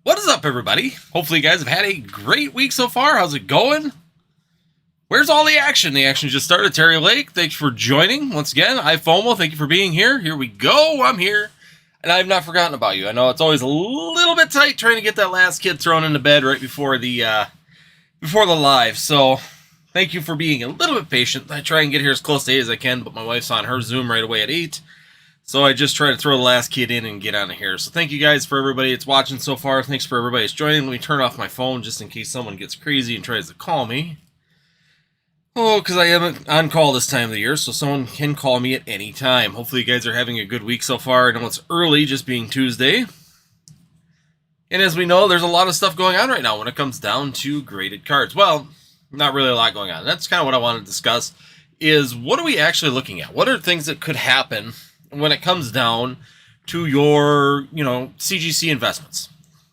What is up, everybody? Hopefully you guys have had a great week so far. How's it going? Where's all the action? The action just started. Terry Lake, thanks for joining. Once again, FOMO, thank you for being here. Here we go. I'm here. And I've not forgotten about you. I know it's always a little bit tight trying to get that last kid thrown into bed right before the live. So thank you for being a little bit patient. I try and get here as close to 8 as I can, but my wife's on her Zoom right away at 8. So I just try to throw the last kid in and get out of here. So thank you guys for everybody that's watching so far. Thanks for everybody that's joining. Let me turn off my phone just in case someone gets crazy and tries to call me. Oh, because I am on call this time of the year, so someone can call me at any time. Hopefully you guys are having a good week so far. I know it's early, just being Tuesday. And as we know, there's a lot of stuff going on right now when it comes down to graded cards. Well, not really a lot going on. That's kind of what I want to discuss, is what are we actually looking at? What are things that could happen when it comes down to your, CGC investments?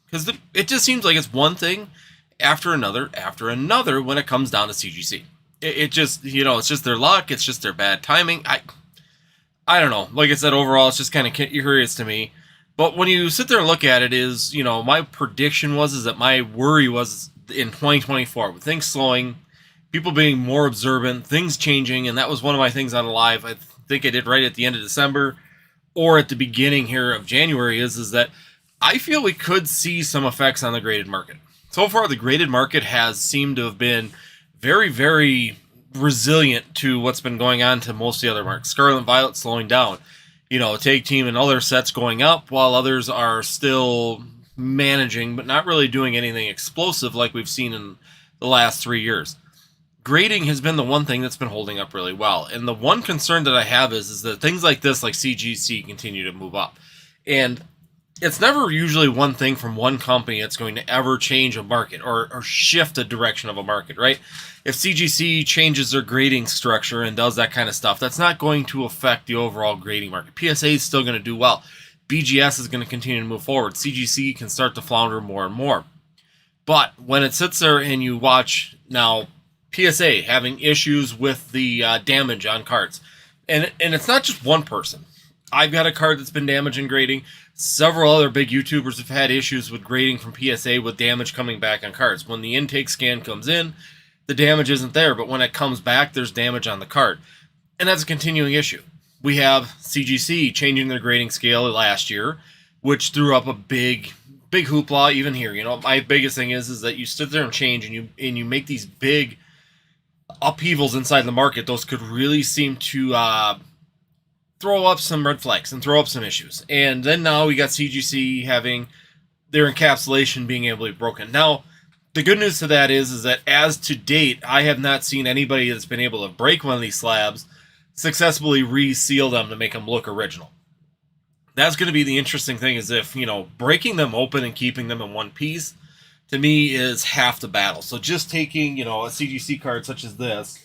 Because it just seems like it's one thing after another when it comes down to CGC. It just, it's just their luck. It's just their bad timing. I don't know. Like I said, overall, it's just kind of curious to me. But when you sit there and look at it, my prediction is that my worry was in 2024 with things slowing, people being more observant, things changing, and that was one of my things on live. I think I did right at the end of December or at the beginning here of January is that I feel we could see some effects on the graded market. So far, the graded market has seemed to have been very, very resilient to what's been going on to most of the other markets. Scarlet and Violet slowing down. Tag Team and other sets going up while others are still managing but not really doing anything explosive like we've seen in the last 3 years. Grading has been the one thing that's been holding up really well. And the one concern that I have is that things like this, like CGC, continue to move up. And it's never usually one thing from one company that's going to ever change a market or shift the direction of a market, right? If CGC changes their grading structure and does that kind of stuff, that's not going to affect the overall grading market. PSA is still going to do well. BGS is going to continue to move forward. CGC can start to flounder more and more. But when it sits there and you watch now PSA having issues with the damage on cards, and it's not just one person. I've got a card that's been damaged in grading. Several other big YouTubers have had issues with grading from PSA with damage coming back on cards. When the intake scan comes in, the damage isn't there, but when it comes back, there's damage on the card. And that's a continuing issue. We have CGC changing their grading scale last year, which threw up a big hoopla even here. My biggest thing is that you sit there and change and you make these big upheavals inside the market. Those could really seem to throw up some red flags and throw up some issues. And then now we got CGC having their encapsulation being able to be broken. Now, the good news to that is that as to date, I have not seen anybody that's been able to break one of these slabs successfully reseal them to make them look original. That's going to be the interesting thing, is if, breaking them open and keeping them in one piece, to me, is half the battle. So just taking, a CGC card such as this,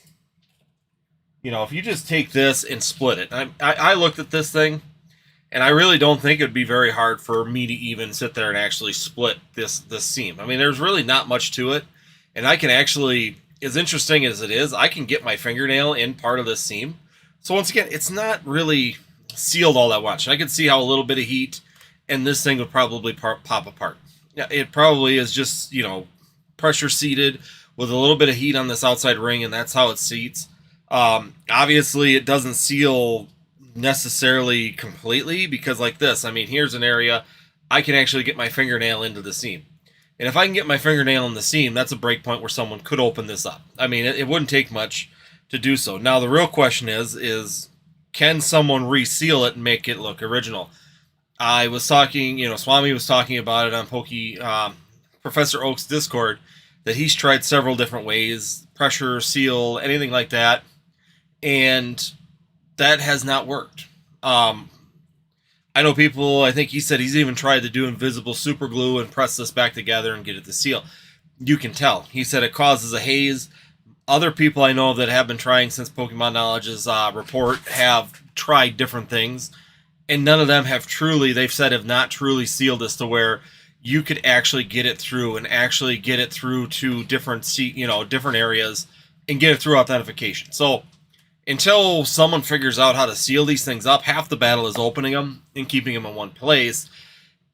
if you just take this and split it. I looked at this thing, and I really don't think it'd be very hard for me to even sit there and actually split this seam. I mean, there's really not much to it, and I can actually, as interesting as it is, I can get my fingernail in part of this seam. So once again, it's not really sealed all that much. I can see how a little bit of heat, and this thing would probably pop apart. Yeah, it probably is just, pressure seated with a little bit of heat on this outside ring, and that's how it seats. Obviously, it doesn't seal necessarily completely, because like this, here's an area I can actually get my fingernail into the seam. And if I can get my fingernail in the seam, that's a break point where someone could open this up. It wouldn't take much to do so. Now, the real question is can someone reseal it and make it look original? I was talking, Swami was talking about it on Professor Oak's Discord, that he's tried several different ways, pressure, seal, anything like that, and that has not worked. I know people, I think he said he's even tried to do invisible super glue and press this back together and get it to seal. You can tell. He said it causes a haze. Other people I know that have been trying since Pokemon Knowledge's report have tried different things, and none of them have not truly sealed this to where you could actually get it through and actually get it through to different areas and get it through authentication. So until someone figures out how to seal these things up, half the battle is opening them and keeping them in one place.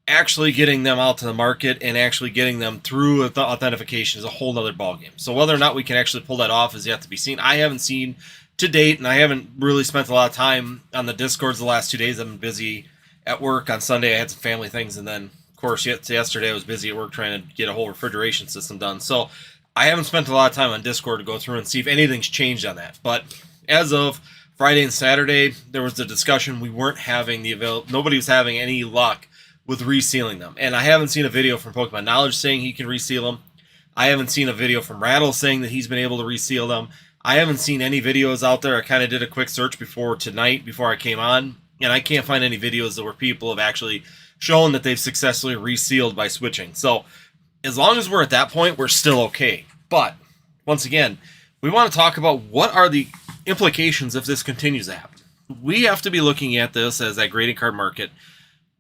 actually getting them out to the market and actually getting them through the authentication is a whole other ballgame. So whether or not we can actually pull that off is yet to be seen. I haven't seen to date, and I haven't really spent a lot of time on the Discords the last 2 days. I've been busy at work. On Sunday I had some family things, and then of course yesterday I was busy at work trying to get a whole refrigeration system done. So I haven't spent a lot of time on Discord to go through and see if anything's changed on that. But as of Friday and Saturday, there was the discussion we weren't having nobody was having any luck with resealing them. And I haven't seen a video from Pokemon Knowledge saying he can reseal them. I haven't seen a video from Rattle saying that he's been able to reseal them. I haven't seen any videos out there. I kind of did a quick search before I came on, and I can't find any videos where people have actually shown that they've successfully resealed by switching. So as long as we're at that point, we're still okay. But once again, we want to talk about what are the implications if this continues to happen. We have to be looking at this as that grading card market.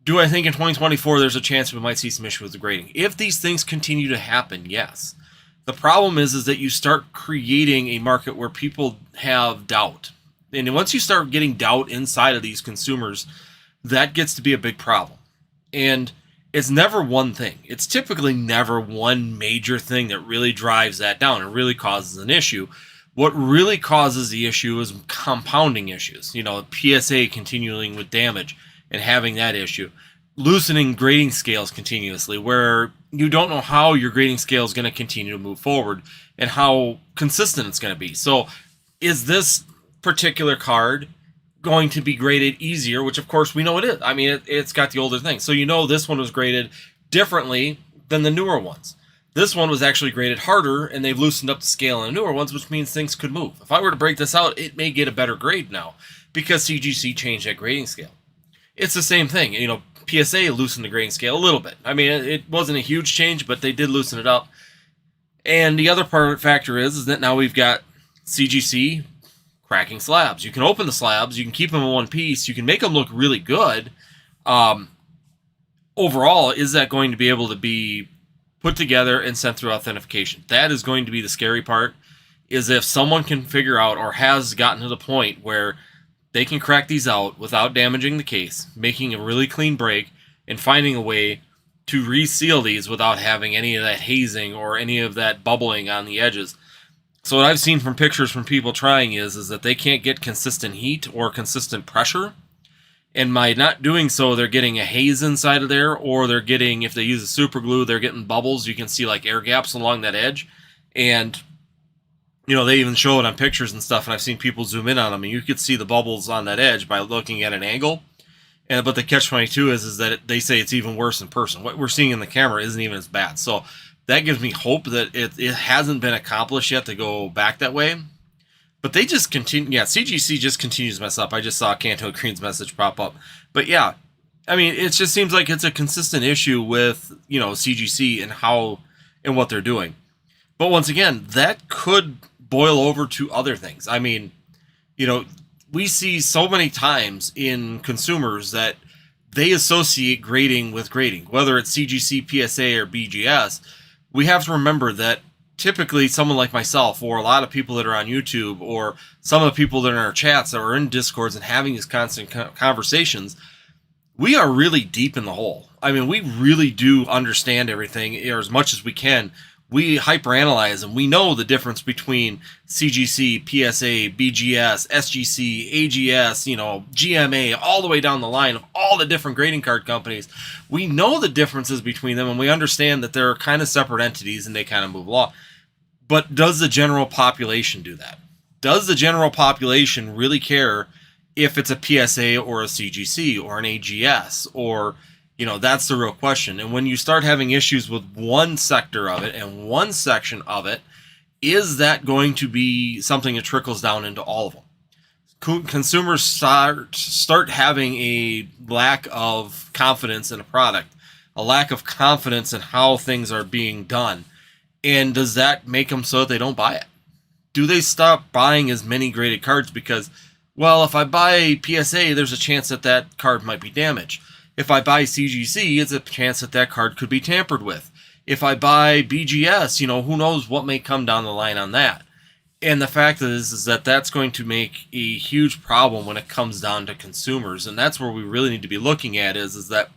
Do I think in 2024 there's a chance we might see some issues with the grading? If these things continue to happen, yes. The problem is that you start creating a market where people have doubt. And once you start getting doubt inside of these consumers, that gets to be a big problem. And it's never one thing. It's typically never one major thing that really drives that down and really causes an issue. What really causes the issue is compounding issues. PSA continuing with damage and having that issue. Loosening grading scales continuously, where you don't know how your grading scale is going to continue to move forward and how consistent it's going to be. So is this particular card going to be graded easier, which of course we know it is. I mean, it's got the older thing. So this one was graded differently than the newer ones. This one was actually graded harder, and they've loosened up the scale on the newer ones, which means things could move. If I were to break this out, it may get a better grade now because CGC changed that grading scale. It's the same thing. PSA loosened the grading scale a little bit. I mean, it wasn't a huge change, but they did loosen it up. And the other factor is that now we've got CGC cracking slabs. You can open the slabs, you can keep them in one piece, you can make them look really good. Overall, is that going to be able to be put together and sent through authentication? That is going to be the scary part, is if someone can figure out or has gotten to the point where they can crack these out without damaging the case, making a really clean break, and finding a way to reseal these without having any of that hazing or any of that bubbling on the edges. So what I've seen from pictures from people trying is that they can't get consistent heat or consistent pressure. And by not doing so, they're getting a haze inside of there, or they're getting, if they use a super glue, they're getting bubbles. You can see like air gaps along that edge. And they even show it on pictures and stuff, and I've seen people zoom in on them, and you could see the bubbles on that edge by looking at an angle. But the catch-22 is that they say it's even worse in person. What we're seeing in the camera isn't even as bad. So that gives me hope that it hasn't been accomplished yet to go back that way. But they just continue. Yeah, CGC just continues to mess up. I just saw Canto Green's message pop up. But yeah, I mean, it just seems like it's a consistent issue with, CGC and what they're doing. But once again, that could boil over to other things. I mean, we see so many times in consumers that they associate grading with grading, whether it's CGC, PSA, or BGS. We have to remember that typically someone like myself, or a lot of people that are on YouTube, or some of the people that are in our chats that are in Discords and having these constant conversations, we are really deep in the hole. I mean, we really do understand everything, or as much as we can. We hyperanalyze, and we know the difference between CGC, PSA, BGS, SGC, AGS, GMA, all the way down the line of all the different grading card companies. We know the differences between them, and we understand that they're kind of separate entities and they kind of move along. But does the general population do that? Does the general population really care if it's a PSA or a CGC or an AGS or... that's the real question. And when you start having issues with one sector of it and one section of it, is that going to be something that trickles down into all of them? Consumers start having a lack of confidence in a product, a lack of confidence in how things are being done. And does that make them so that they don't buy it? Do they stop buying as many graded cards because, well, if I buy PSA, there's a chance that that card might be damaged. If I buy CGC, it's a chance that that card could be tampered with. If I buy BGS, who knows what may come down the line on that. And the fact is that that's going to make a huge problem when it comes down to consumers. And that's where we really need to be looking at is that,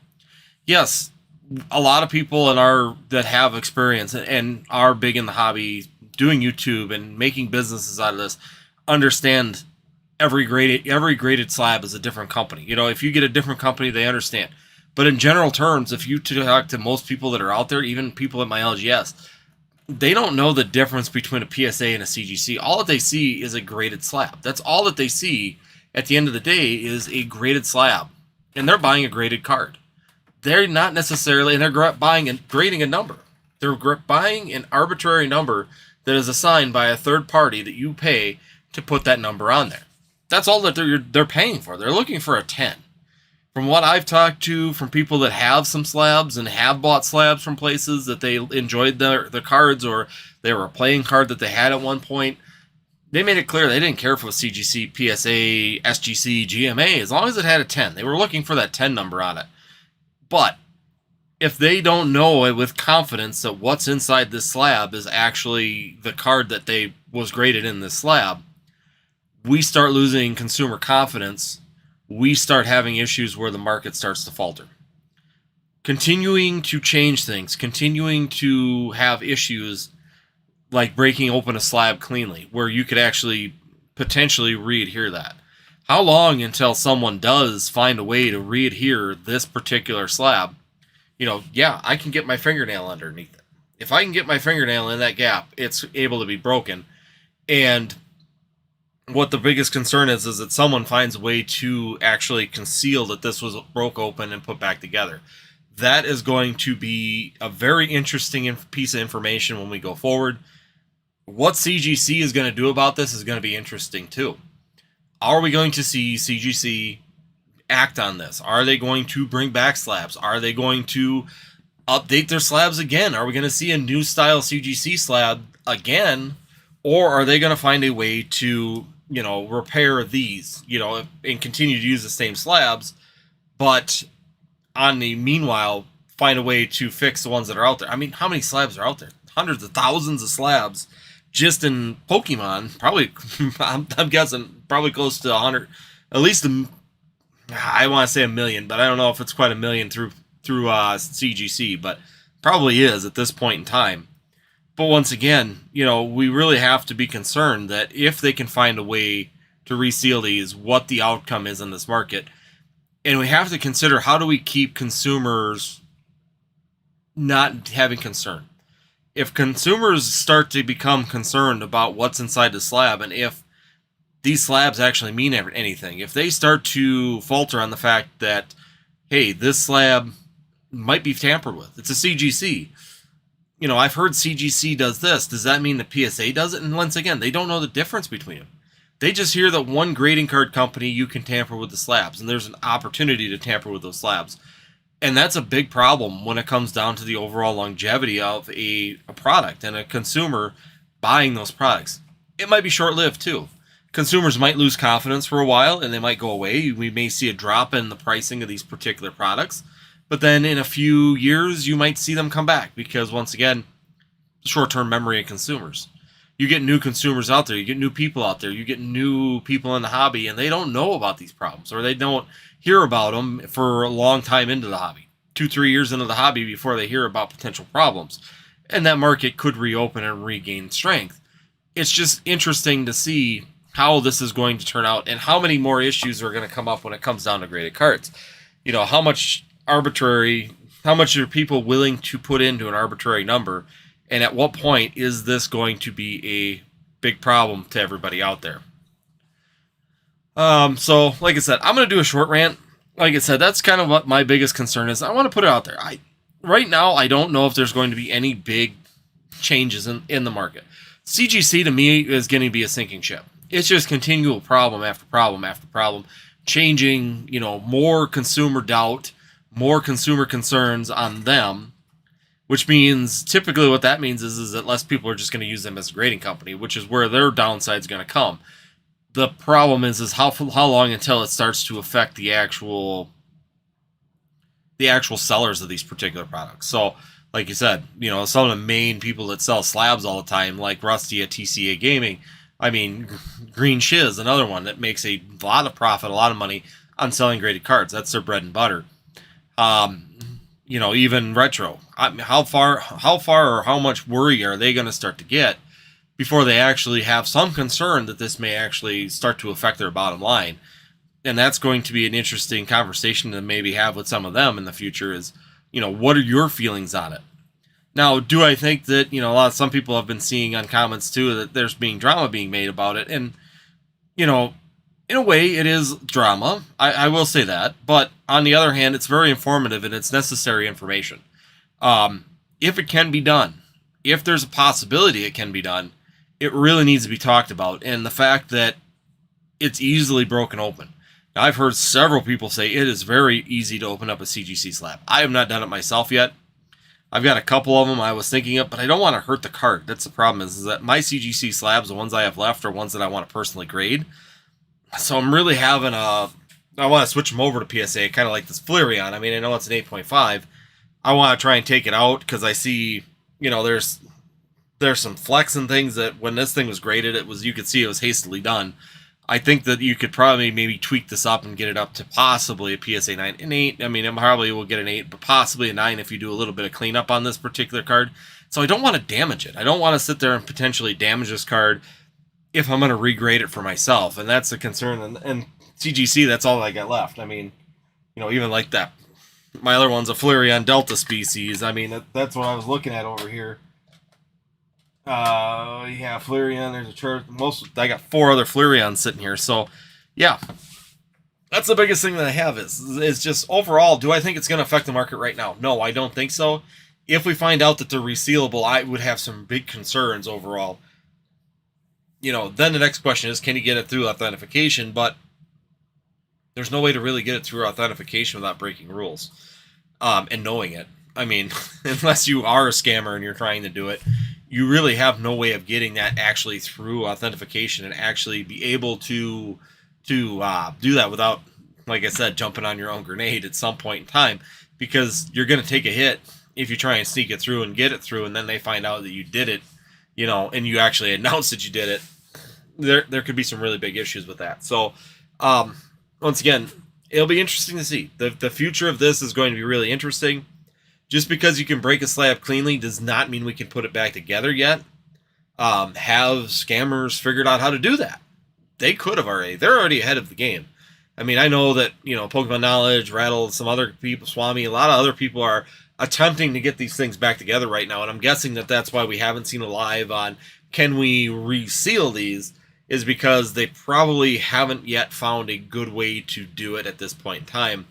yes, a lot of people that have experience and are big in the hobby, doing YouTube and making businesses out of this, understand every graded slab is a different company. If you get a different company, they understand. But in general terms, if you talk to most people that are out there, even people at my LGS, they don't know the difference between a PSA and a CGC. All that they see is a graded slab. That's all that they see at the end of the day is a graded slab. And they're buying a graded card. They're not necessarily, and they're buying and grading a number. They're buying an arbitrary number that is assigned by a third party that you pay to put that number on there. That's all that they're paying for. They're looking for a 10. From what I've talked to, from people that have some slabs and have bought slabs from places that they enjoyed the cards, or they were a playing card that they had at one point, they made it clear they didn't care if it was CGC, PSA, SGC, GMA, as long as it had a 10. They were looking for that 10 number on it. But if they don't know it with confidence that what's inside this slab is actually the card that they was graded in this slab, we start losing consumer confidence. We start having issues where the market starts to falter. Continuing to change things, continuing to have issues like breaking open a slab cleanly, where you could actually potentially readhere that. How long until someone does find a way to readhere this particular slab? Yeah, I can get my fingernail underneath it. If I can get my fingernail in that gap, it's able to be broken. And what the biggest concern is that someone finds a way to actually conceal that this was broke open and put back together. That is going to be a very interesting piece of information when we go forward. What CGC is going to do about this is going to be interesting too. Are we going to see CGC act on this? Are they going to bring back slabs? Are they going to update their slabs again? Are we going to see a new style CGC slab again? Or are they going to find a way to repair these, and continue to use the same slabs, but on the meanwhile, find a way to fix the ones that are out there? I mean, how many slabs are out there? Hundreds of thousands of slabs just in Pokemon. Probably, I'm guessing, probably close to 100, at least, I want to say 1 million, but I don't know if it's quite 1 million through CGC, but probably is at this point in time. But once again, we really have to be concerned that if they can find a way to reseal these, what the outcome is in this market. And we have to consider, how do we keep consumers not having concern? If consumers start to become concerned about what's inside the slab, and if these slabs actually mean anything, if they start to falter on the fact that, hey, this slab might be tampered with, it's a CGC. I've heard CGC does this. Does that mean the PSA does it? And once again, they don't know the difference between them. They just hear that one grading card company, you can tamper with the slabs, and there's an opportunity to tamper with those slabs. And that's a big problem when it comes down to the overall longevity of a product and a consumer buying those products. It might be short-lived too. Consumers might lose confidence for a while, and they might go away. We may see a drop in the pricing of these particular products. But then in a few years, you might see them come back because, once again, short-term memory of consumers. You get new consumers out there. You get new people out there. You get new people in the hobby, and they don't know about these problems, or they don't hear about them for a long time into the hobby. 2-3 years into the hobby before they hear about potential problems. And that market could reopen and regain strength. It's just interesting to see how this is going to turn out and how many more issues are going to come up when it comes down to graded cards. How much are people willing to put into an arbitrary number, and at what point is this going to be a big problem to everybody out there? So like I said, I'm going to do a short rant. Like I said, that's kind of what my biggest concern is. I want to put it out there. Right now, I don't know if there's going to be any big changes in the market. CGC to me is going to be a sinking ship. It's just continual problem after problem after problem, changing, more consumer doubt, more consumer concerns on them, which means typically what that means is that less people are just going to use them as a grading company, which is where their downside is going to come. The problem is how long until it starts to affect the actual sellers of these particular products. So, like you said, some of the main people that sell slabs all the time, like Rusty at TCA Gaming, Green Shiz, another one that makes a lot of profit, a lot of money on selling graded cards. That's their bread and butter. even retro. How far or how much worry are they going to start to get before they actually have some concern that this may actually start to affect their bottom line? And that's going to be an interesting conversation to maybe have with some of them in the future is, what are your feelings on it? Now, do I think that, some people have been seeing on comments too that there's being drama being made about it. And, in a way, it is drama. I will say that. But on the other hand, it's very informative and it's necessary information. If it can be done, if there's a possibility it can be done, it really needs to be talked about. And the fact that it's easily broken open. Now, I've heard several people say it is very easy to open up a CGC slab. I have not done it myself yet. I've got a couple of them I was thinking of, but I don't want to hurt the card. That's the problem is that my CGC slabs, the ones I have left, are ones that I want to personally grade. So I'm really having I want to switch them over to PSA, kind of like this Flareon. I mean, I know it's an 8.5. I want to try and take it out because I see, there's some flex and things that when this thing was graded, you could see it was hastily done. I think that you could probably maybe tweak this up and get it up to possibly a PSA 9 and 8. I mean, it probably will get an 8, but possibly a 9 if you do a little bit of cleanup on this particular card. So I don't want to damage it. I don't want to sit there and potentially damage this card if I'm going to regrade it for myself. And that's a concern. And CGC, that's all I got left. I mean, even like that. My other one's a Flareon Delta species. I mean, that's what I was looking at over here. Yeah, Flareon, there's a chart. I got 4 other Flareons sitting here. So, yeah. That's the biggest thing that I have is just overall, do I think it's going to affect the market right now? No, I don't think so. If we find out that they're resealable, I would have some big concerns overall. Then the next question is, can you get it through authentication? But there's no way to really get it through authentication without breaking rules and knowing it. I mean, unless you are a scammer and you're trying to do it, you really have no way of getting that actually through authentication and actually be able to do that without, like I said, jumping on your own grenade at some point in time, because you're going to take a hit if you try and sneak it through and get it through, and then they find out that you did it, and you actually announced that you did it. There could be some really big issues with that. So, once again, it'll be interesting to see. The future of this is going to be really interesting. Just because you can break a slab cleanly does not mean we can put it back together yet. Have scammers figured out how to do that? They could have already. They're already ahead of the game. I mean, I know that, Pokemon Knowledge, Rattle, some other people, Swami, a lot of other people are attempting to get these things back together right now. And I'm guessing that that's why we haven't seen a live on can we reseal these, is because they probably haven't yet found a good way to do it at this point in time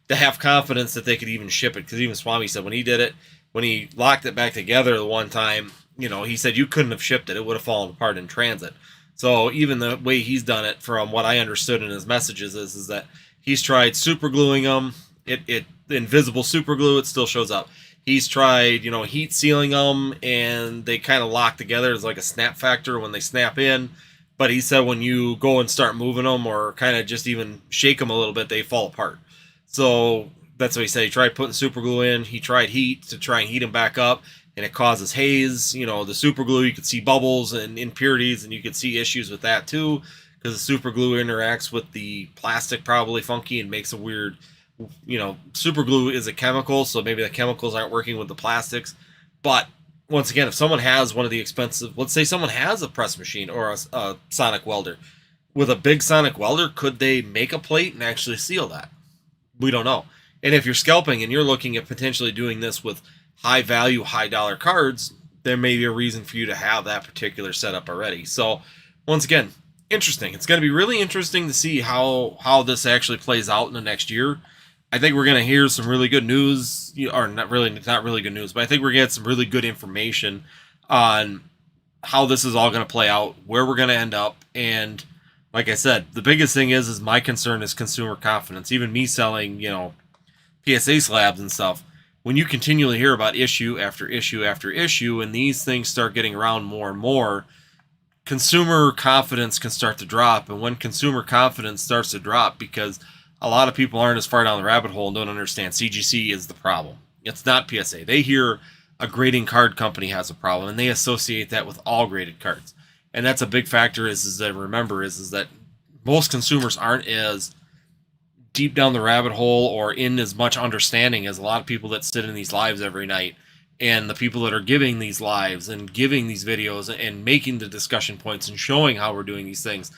to have confidence that they could even ship it. Because even Swami said when he did it, when he locked it back together the one time, he said you couldn't have shipped it. It would have fallen apart in transit. So even the way he's done it, from what I understood in his messages, is that he's tried super gluing them. The invisible super glue, it still shows up. He's tried, heat sealing them, and they kind of lock together. It's like a snap factor when they snap in. But he said when you go and start moving them or kind of just even shake them a little bit, they fall apart. So that's what he said. He tried putting super glue in. He tried heat to try and heat them back up, and it causes haze. The super glue, you could see bubbles and impurities, and you could see issues with that too, because the super glue interacts with the plastic probably funky and makes a weird, super glue is a chemical, so maybe the chemicals aren't working with the plastics. But once again, if someone has one of the expensive, let's say someone has a press machine or a sonic welder, with a big sonic welder, could they make a plate and actually seal that? We don't know. And if you're scalping and you're looking at potentially doing this with high value, high dollar cards, there may be a reason for you to have that particular setup already. So once again, interesting. It's going to be really interesting to see how this actually plays out in the next year. I think we're going to hear some really good news, or not really good news, but I think we're going to get some really good information on how this is all going to play out, where we're going to end up. And like I said, the biggest thing is my concern is consumer confidence. Even me selling, PSA slabs and stuff, when you continually hear about issue after issue after issue, and these things start getting around more and more, consumer confidence can start to drop. And when consumer confidence starts to drop, because a lot of people aren't as far down the rabbit hole and don't understand CGC is the problem. It's not PSA. They hear a grading card company has a problem, and they associate that with all graded cards. And that's a big factor is that remember is that most consumers aren't as deep down the rabbit hole or in as much understanding as a lot of people that sit in these lives every night, and the people that are giving these lives and giving these videos and making the discussion points and showing how we're doing these things.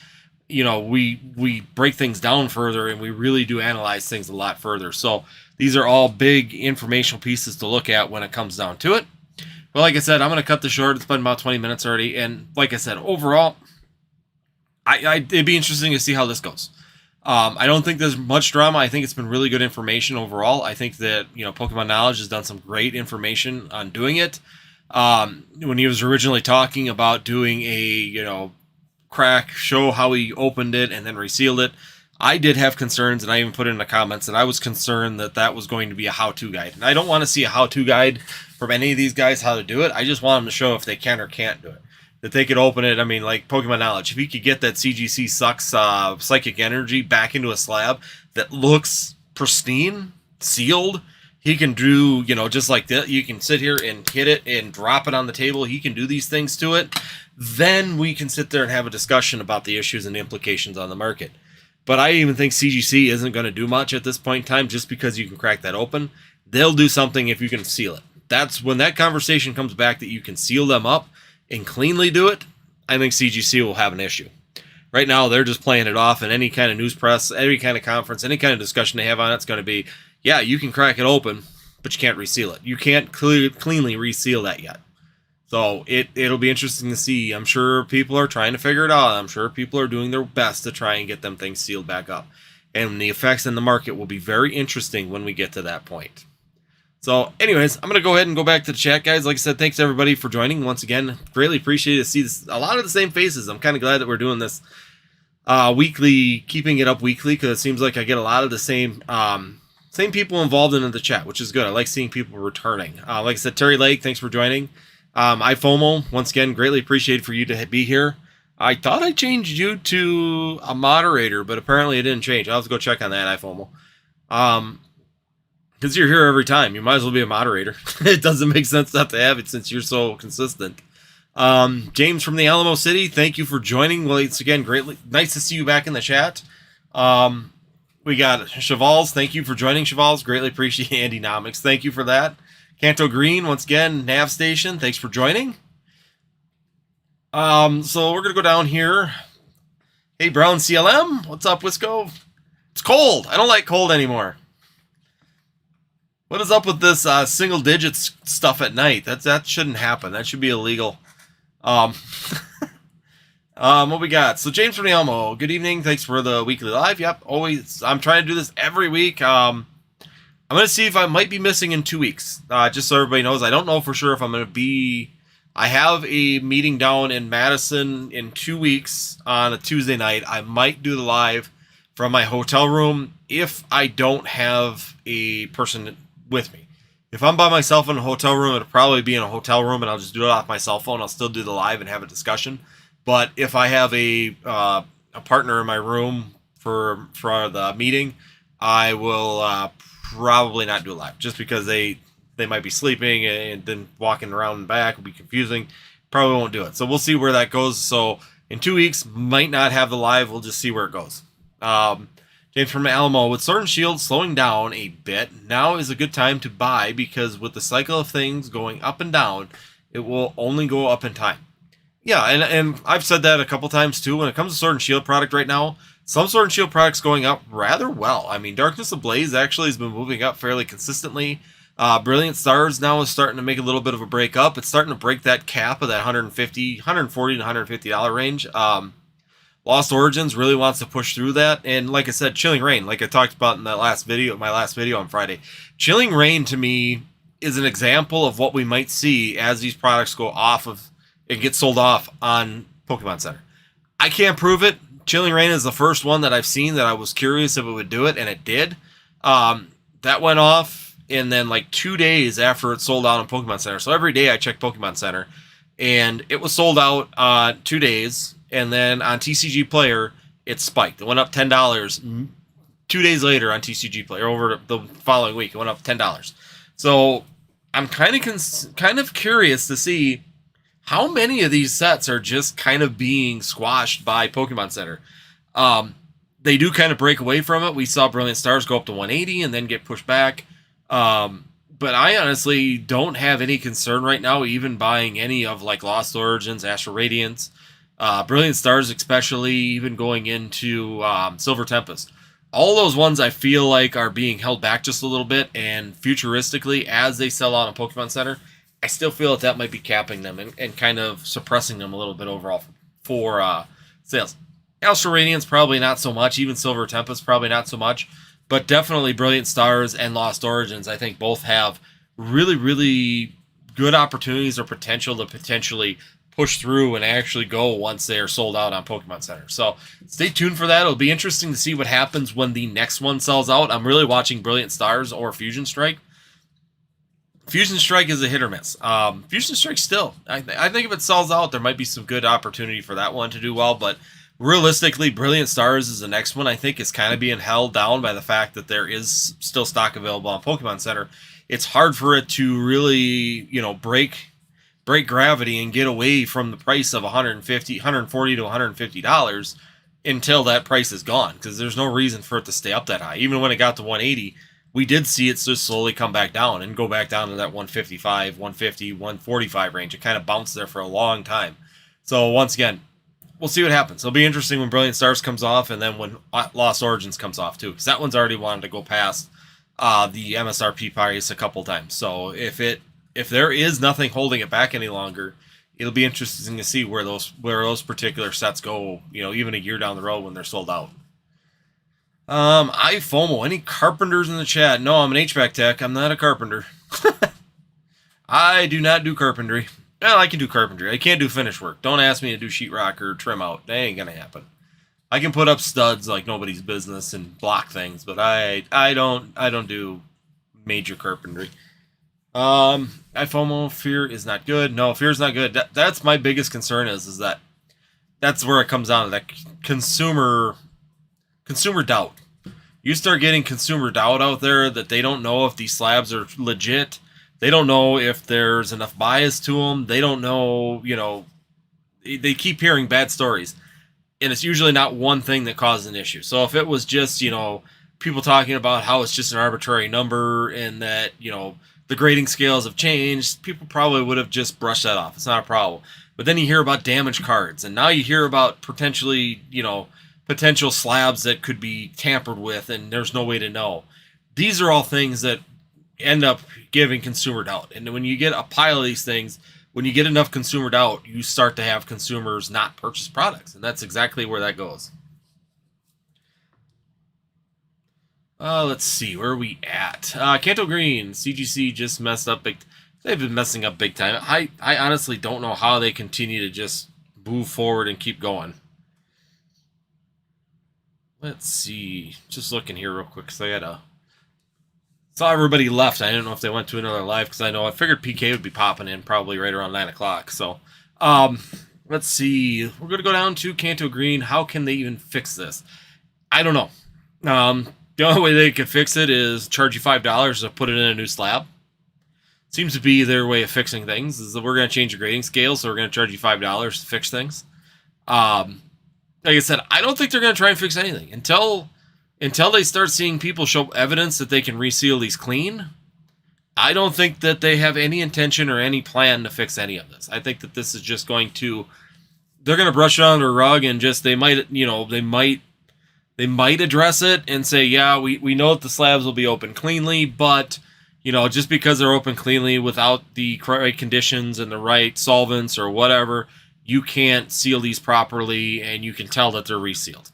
You know, we break things down further, and we really do analyze things a lot further. So these are all big informational pieces to look at when it comes down to it. But like I said, I'm going to cut this short. It's been about 20 minutes already. And like I said, overall, it'd be interesting to see how this goes. I don't think there's much drama. I think it's been really good information overall. I think that, you know, Pokemon Knowledge has done some great information on doing it. When he was originally talking about doing a, you know, crack, show how he opened it and then resealed it, I did have concerns, and I even put it in the comments that I was concerned that that was going to be a how-to guide. And I don't want to see a how-to guide from any of these guys how to do it. I just want them to show if they can or can't do it. That they could open it. I mean, like Pokemon Knowledge, if he could get that CGC Sucks Psychic Energy back into a slab that looks pristine, sealed, he can do, you know, just like that. You can sit here and hit it and drop it on the table. He can do these things to it. Then we can sit there and have a discussion about the issues and the implications on the market. But I even think CGC isn't going to do much at this point in time just because you can crack that open. They'll do something if you can seal it. That's when that conversation comes back that you can seal them up and cleanly do it. I think CGC will have an issue. Right now, they're just playing it off, and any kind of news press, any kind of conference, any kind of discussion they have on it's going to be, yeah, you can crack it open, but you can't reseal it. You can't cleanly reseal that yet. So it'll be interesting to see. I'm sure people are trying to figure it out. I'm sure people are doing their best to try and get them things sealed back up. And the effects in the market will be very interesting when we get to that point. So anyways, I'm going to go ahead and go back to the chat, guys. Like I said, thanks everybody for joining once again. Greatly appreciate to see this, a lot of the same faces. I'm kind of glad that we're doing this weekly, keeping it up weekly, because it seems like I get a lot of the same people involved in the chat, which is good. I like seeing people returning. Like I said, Terry Lake, thanks for joining. iFOMO, once again, greatly appreciated for you to be here. I thought I changed you to a moderator, but apparently it didn't change. I'll have to go check on that, iFOMO. Because you're here every time. You might as well be a moderator. It doesn't make sense not to have it since you're so consistent. James from the Alamo City, thank you for joining. Well, it's again, greatly nice to see you back in the chat. We got Chevals, thank you for joining, Chevals. Greatly appreciate Andy Nomics. Thank you for that. Canto Green, once again, Nav Station, thanks for joining. So we're going to go down here. Hey, Brown CLM, what's up, Wisco? It's cold. I don't like cold anymore. What is up with this single digits stuff at night? That shouldn't happen. That should be illegal. What we got? So James from the Elmo, good evening. Thanks for the weekly live. Yep, always. I'm trying to do this every week. I'm going to see if I might be missing in 2 weeks. Just so everybody knows, I don't know for sure if I'm going to be... I have a meeting down in Madison in 2 weeks on a Tuesday night. I might do the live from my hotel room if I don't have a person with me. If I'm by myself in a hotel room, it'll probably be in a hotel room, and I'll just do it off my cell phone. I'll still do the live and have a discussion. But if I have a partner in my room for the meeting, I will probably not do it live, just because they might be sleeping and then walking around and back will be confusing. Probably won't do it. So we'll see where that goes. So in 2 weeks, might not have the live. We'll just see where it goes. James from Alamo, with Sword and Shield slowing down a bit, now is a good time to buy, because with the cycle of things going up and down, it will only go up in time. Yeah, and I've said that a couple times too. When it comes to Sword and Shield product right now, some Sword and Shield products going up rather well. I mean, Darkness Ablaze actually has been moving up fairly consistently. Brilliant Stars now is starting to make a little bit of a break up. It's starting to break that cap of that $140 to $150 range. Lost Origins really wants to push through that, and like I said, Chilling Reign, like I talked about in that last video, my last video on Friday, Chilling Reign to me is an example of what we might see as these products go off of and get sold off on Pokemon Center. I can't prove it. Chilling Reign is the first one that I've seen that I was curious if it would do it, and it did. That went off, and then like 2 days after it sold out on Pokemon Center. So every day I check Pokemon Center, and it was sold out 2 days. And then on TCG Player, it spiked. It went up $10. 2 days later on TCG Player, over the following week, it went up $10. So I'm kind of curious to see how many of these sets are just kind of being squashed by Pokemon Center. they do kind of break away from it. We saw Brilliant Stars go up to 180 and then get pushed back. But I honestly don't have any concern right now, even buying any of like Lost Origins, Astral Radiance, Brilliant Stars, especially even going into Silver Tempest. All those ones I feel like are being held back just a little bit, and futuristically, as they sell out on Pokemon Center, I still feel that might be capping them and kind of suppressing them a little bit overall for sales. Astral Radiance, probably not so much. Even Silver Tempest, probably not so much. But definitely Brilliant Stars and Lost Origins, I think both have really, really good opportunities or potential to potentially push through and actually go once they are sold out on Pokemon Center. So stay tuned for that. It'll be interesting to see what happens when the next one sells out. I'm really watching Brilliant Stars or Fusion Strike. Fusion Strike is a hit or miss. Fusion Strike still, I think if it sells out, there might be some good opportunity for that one to do well, but realistically, Brilliant Stars is the next one. I think is kind of being held down by the fact that there is still stock available on Pokemon Center. It's hard for it to really, break gravity and get away from the price of $140 to $150 until that price is gone, because there's no reason for it to stay up that high. Even when it got to 180, we did see it just slowly come back down and go back down to that 155, 150, 145 range. It kind of bounced there for a long time. So once again, we'll see what happens. It'll be interesting when Brilliant Stars comes off, and then when Lost Origins comes off too, because that one's already wanted to go past the MSRP price a couple times. So if there is nothing holding it back any longer, it'll be interesting to see where those particular sets go. Even a year down the road when they're sold out. FOMO. Any carpenters in the chat? No, I'm an HVAC tech. I'm not a carpenter. I do not do carpentry. Well, I can do carpentry. I can't do finish work. Don't ask me to do sheetrock or trim out. That ain't gonna happen. I can put up studs like nobody's business and block things, but I don't do major carpentry. FOMO, fear is not good. No, fear is not good. That's my biggest concern is that that's where it comes down to that consumer doubt. You start getting consumer doubt out there that they don't know if these slabs are legit. They don't know if there's enough bias to them. They don't know, they keep hearing bad stories. And it's usually not one thing that causes an issue. So if it was just, people talking about how it's just an arbitrary number and that, the grading scales have changed, people probably would have just brushed that off. It's not a problem. But then you hear about damaged cards. And now you hear about potentially, potential slabs that could be tampered with and there's no way to know. These are all things that end up giving consumer doubt. And when you get a pile of these things, when you get enough consumer doubt, you start to have consumers not purchase products. And that's exactly where that goes. Let's see. Where are we at? Kanto Green. CGC just messed up big. They've been messing up big time. I honestly don't know how they continue to just move forward and keep going. Let's see. Just looking here real quick because I saw everybody left. I didn't know if they went to another live because I figured PK would be popping in probably right around 9 o'clock. So, let's see. We're going to go down to Kanto Green. How can they even fix this? I don't know. The only way they could fix it is charge you $5 to put it in a new slab. Seems to be their way of fixing things, is that we're going to change the grading scale, so we're going to charge you $5 to fix things. Like I said, I don't think they're going to try and fix anything. Until they start seeing people show evidence that they can reseal these clean, I don't think that they have any intention or any plan to fix any of this. I think that this is just going to, they're going to brush it under the rug and just, they might address it and say, yeah, we know that the slabs will be open cleanly, but, just because they're open cleanly without the right conditions and the right solvents or whatever, you can't seal these properly and you can tell that they're resealed.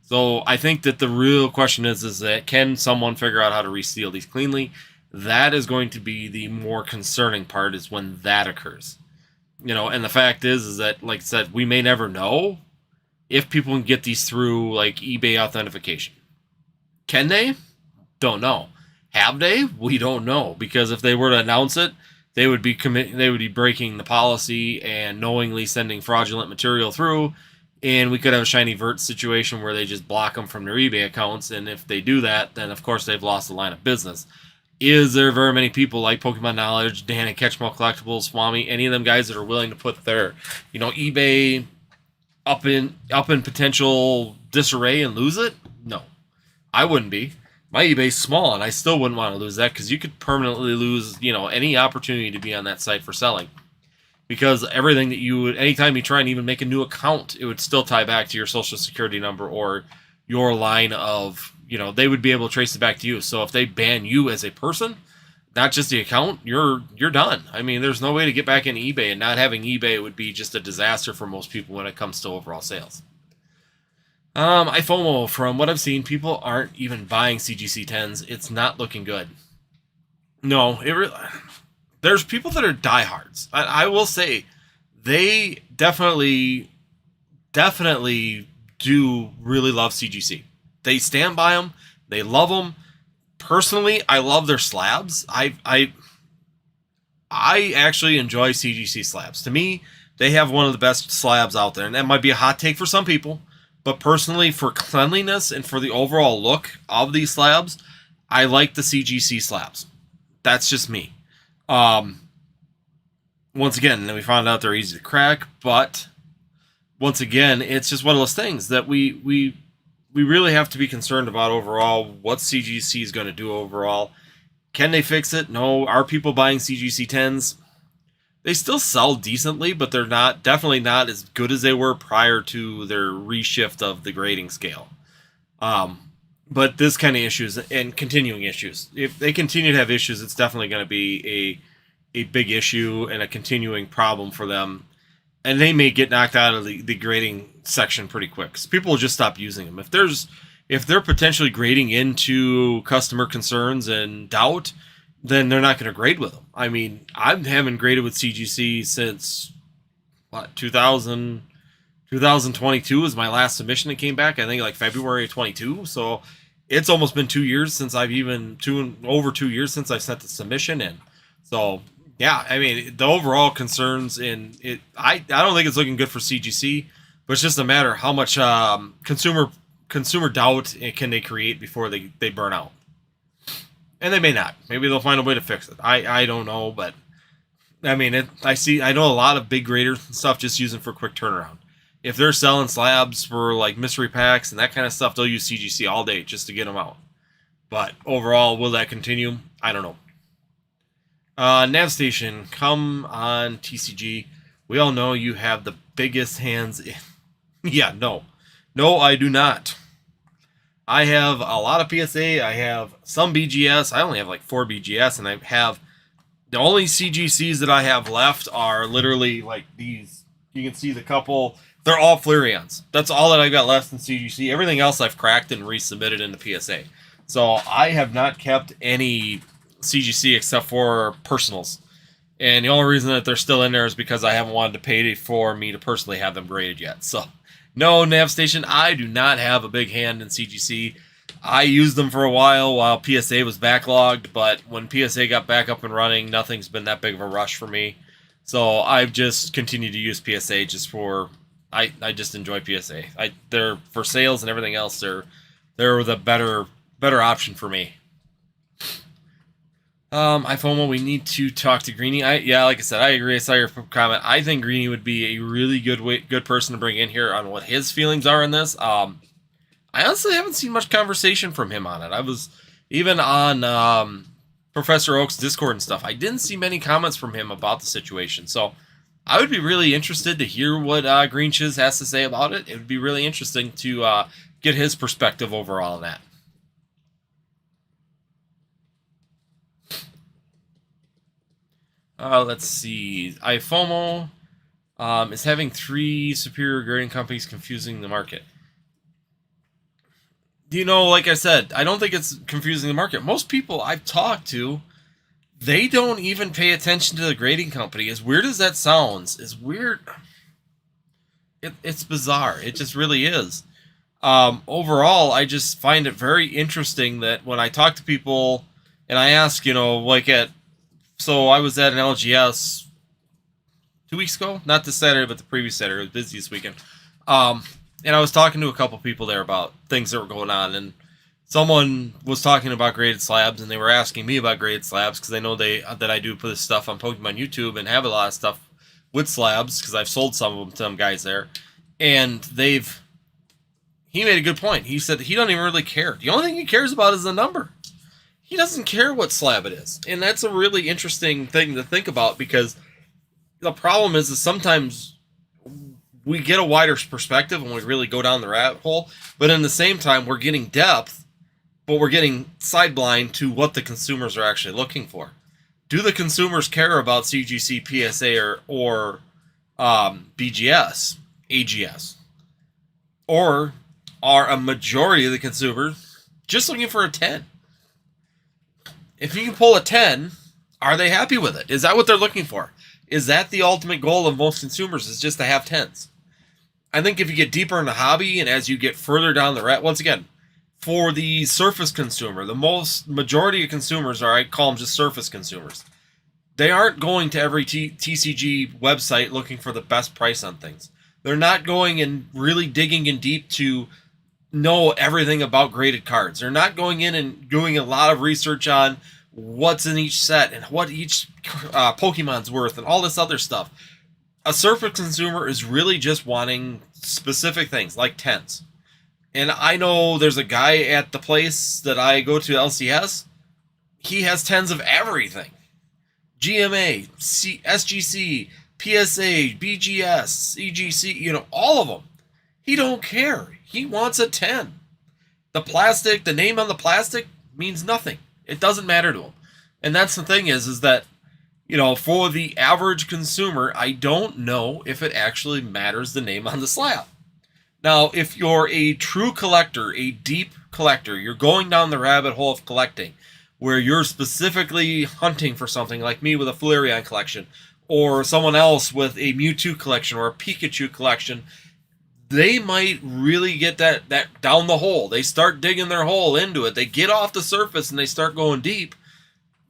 So I think that the real question is that can someone figure out how to reseal these cleanly? That is going to be the more concerning part, is when that occurs. And the fact is that, like I said, we may never know if people can get these through like eBay authentication. Can they? Don't know. Have they? We don't know, because if they were to announce it, they would be breaking the policy and knowingly sending fraudulent material through, and we could have a shiny vert situation where they just block them from their eBay accounts. And if they do that, then of course they've lost the line of business. Is there very many people like Pokemon Knowledge, Dan at Catchmall Collectibles, Swami, any of them guys that are willing to put their, eBay up in potential disarray and lose it? No, I wouldn't be. My eBay's small, and I still wouldn't want to lose that because you could permanently lose, any opportunity to be on that site for selling. Because everything that you would, anytime you try and even make a new account, it would still tie back to your social security number or your line of, they would be able to trace it back to you. So if they ban you as a person, not just the account, you're done. I mean, there's no way to get back into eBay, and not having eBay would be just a disaster for most people when it comes to overall sales. I FOMO. From what I've seen, people aren't even buying CGC 10s. It's not looking good. No, there's people that are diehards. I will say they definitely do really love CGC. They stand by them. They love them. Personally, I love their slabs. I actually enjoy CGC slabs. To me, they have one of the best slabs out there, and that might be a hot take for some people. But personally, for cleanliness and for the overall look of these slabs, I like the CGC slabs. That's just me. Once again, we found out they're easy to crack, but once again, it's just one of those things that we really have to be concerned about overall. What CGC is going to do overall. Can they fix it? No. Are people buying CGC 10s? They still sell decently, but they're definitely not as good as they were prior to their reshift of the grading scale. But this kind of issues and continuing issues, if they continue to have issues, it's definitely going to be a big issue and a continuing problem for them. And they may get knocked out of the grading section pretty quick, because people will just stop using them. If they're potentially grading into customer concerns and doubt, then they're not going to grade with them. I mean, I haven't graded with CGC since, 2022 was my last submission that came back. I think like February of 22. So it's almost been 2 years since over 2 years since I sent the submission in. So yeah, I mean, the overall concerns in it, I don't think it's looking good for CGC, but it's just a matter of how much consumer doubt can they create before they burn out. And they may not. Maybe they'll find a way to fix it. I don't know, but I mean, I know a lot of big graders and stuff just use them for quick turnaround. If they're selling slabs for like mystery packs and that kind of stuff, they'll use CGC all day just to get them out. But overall, will that continue? I don't know. Nav Station, come on, TCG. We all know you have the biggest hands. Yeah, no, I do not. I have a lot of PSA. I have some BGS. I only have like 4 BGS, and I have the only CGCs that I have left are literally like these. You can see the couple. They're all Flareons. That's all that I've got left in CGC. Everything else I've cracked and resubmitted into PSA. So I have not kept any CGC except for personals. And the only reason that they're still in there is because I haven't wanted to pay for me to personally have them graded yet. So no, Nav Station, I do not have a big hand in CGC. I used them for a while PSA was backlogged, but when PSA got back up and running, nothing's been that big of a rush for me. So I've just continued to use PSA just for, I just enjoy PSA. They're for sales and everything else, they're the better option for me. iFOMO, we need to talk to Greenie. Yeah, like I said, I agree. I saw your comment. I think Greenie would be a really good person to bring in here on what his feelings are on this. I honestly haven't seen much conversation from him on it. I was even on Professor Oak's Discord and stuff. I didn't see many comments from him about the situation. So I would be really interested to hear what Green Chiz has to say about it. It would be really interesting to get his perspective overall on that. Let's see. iFOMO is having 3 superior grading companies confusing the market. Like I said, I don't think it's confusing the market. Most people I've talked to, they don't even pay attention to the grading company. As weird as that sounds, it's bizarre. It just really is. Overall, I just find it very interesting that when I talk to people and I ask, so I was at an LGS 2 weeks ago, not this Saturday, but the previous Saturday. It was busy this weekend. And I was talking to a couple people there about things that were going on, and someone was talking about graded slabs, and they were asking me about graded slabs because they know that I do put this stuff on Pokemon YouTube and have a lot of stuff with slabs because I've sold some of them to them guys there, and he made a good point. He said he doesn't even really care. The only thing he cares about is the number. He doesn't care what slab it is. And that's a really interesting thing to think about, because the problem is sometimes we get a wider perspective and we really go down the rabbit hole, but in the same time we're getting depth, but we're getting sideblind to what the consumers are actually looking for. Do the consumers care about CGC, PSA, or BGS, AGS? Or are a majority of the consumers just looking for a 10? If you can pull a 10, are they happy with it? Is that what they're looking for? Is that the ultimate goal of most consumers, is just to have 10s? I think if you get deeper in the hobby and as you get further down the rat, once again, for the surface consumer, the majority of consumers are, I call them just surface consumers. They aren't going to every TCG website looking for the best price on things. They're not going and really digging in deep to know everything about graded cards. They're not going in and doing a lot of research on what's in each set and what each Pokemon's worth and all this other stuff. A surface consumer is really just wanting specific things like 10s. And I know there's a guy at the place that I go to, LCS. He has 10s of everything. GMA, SGC, PSA, BGS, CGC, all of them. He don't care. He wants a 10. The plastic, the name on the plastic means nothing. It doesn't matter to him. And that's the thing is that, for the average consumer, I don't know if it actually matters the name on the slab. Now, if you're a true collector, a deep collector, you're going down the rabbit hole of collecting, where you're specifically hunting for something like me with a Flareon collection, or someone else with a Mewtwo collection or a Pikachu collection, they might really get that down the hole. They start digging their hole into it. They get off the surface and they start going deep.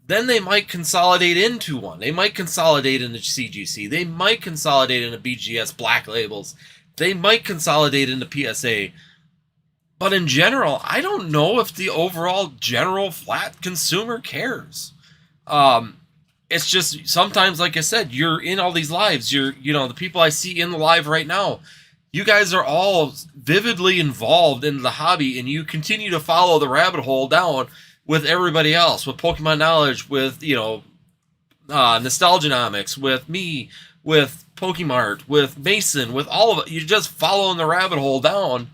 Then they might consolidate into one. They might consolidate into CGC. They might consolidate into BGS Black Labels. They might consolidate into PSA. But in general, I don't know if the overall general flat consumer cares. It's just sometimes, like I said, you're in all these lives. The people I see in the live right now, you guys are all vividly involved in the hobby, and you continue to follow the rabbit hole down with everybody else, with Pokemon Knowledge, with, Nostalgianomics, with me, with Pokemart, with Mason, with all of it. You're just following the rabbit hole down,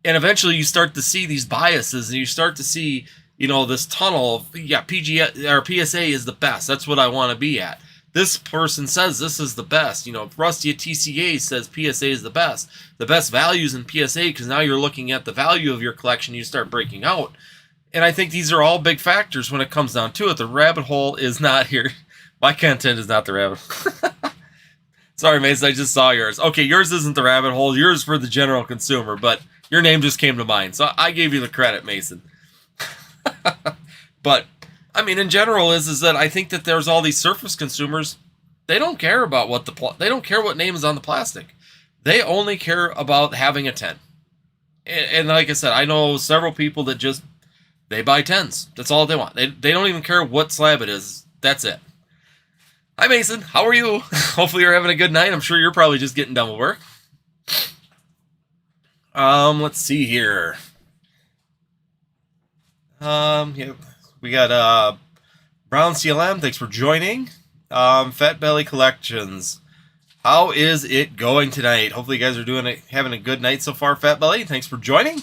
and eventually you start to see these biases, and you start to see, this tunnel of, PGA or PSA is the best. That's what I want to be at. This person says this is the best. Rusty at TCA says PSA is the best. The best values in PSA, because now you're looking at the value of your collection, you start breaking out. And I think these are all big factors when it comes down to it. The rabbit hole is not here. My content is not the rabbit hole. Sorry, Mason, I just saw yours. Okay, yours isn't the rabbit hole. Yours for the general consumer, but your name just came to mind. So I gave you the credit, Mason. But in general is that I think that there's all these surface consumers. They don't care about they don't care what name is on the plastic. They only care about having a 10. And like I said, I know several people that they buy 10s. That's all they want. They don't even care what slab it is. That's it. Hi, Mason. How are you? Hopefully you're having a good night. I'm sure you're probably just getting done with work. Let's see here. We got Brown CLM. Thanks for joining. Fat Belly Collections. How is it going tonight? Hopefully you guys are having a good night so far, Fat Belly. Thanks for joining.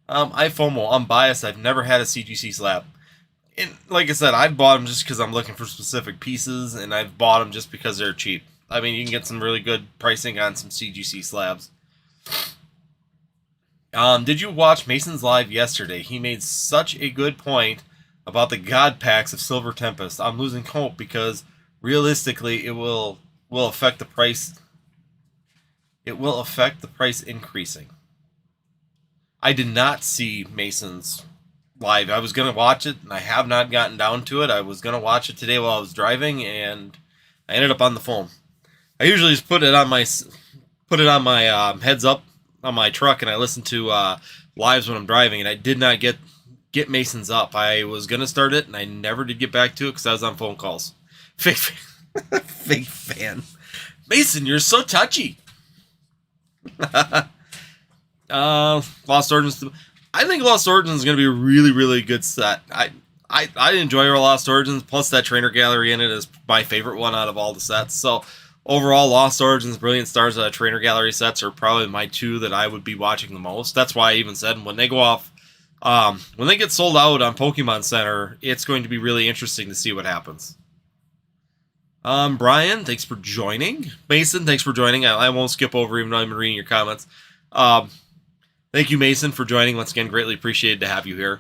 I FOMO. I'm biased. I've never had a CGC slab. And like I said, I bought them just because I'm looking for specific pieces, and I've bought them just because they're cheap. You can get some really good pricing on some CGC slabs. Did you watch Mason's live yesterday? He made such a good point about the God packs of Silver Tempest. I'm losing hope because realistically it will affect the price. It will affect the price increasing. I did not see Mason's live. I was going to watch it, and I have not gotten down to it. I was going to watch it today while I was driving, and I ended up on the phone. I usually just put it on my heads up on my truck, and I listen to lives when I'm driving, and I did not get Mason's up. I was going to start it, and I never did get back to it because I was on phone calls. Fake fan. Mason, you're so touchy. Lost Origins. I think Lost Origins is going to be a really, really good set. I enjoy our Lost Origins, plus that trainer gallery in it is my favorite one out of all the sets. So overall, Lost Origins, Brilliant Stars, trainer gallery sets are probably my two that I would be watching the most. That's why I even said when they go off, when they get sold out on Pokemon Center, it's going to be really interesting to see what happens. Brian, thanks for joining. Mason, thanks for joining. I won't skip over even though I'm reading your comments. Thank you, Mason, for joining. Once again, greatly appreciated to have you here.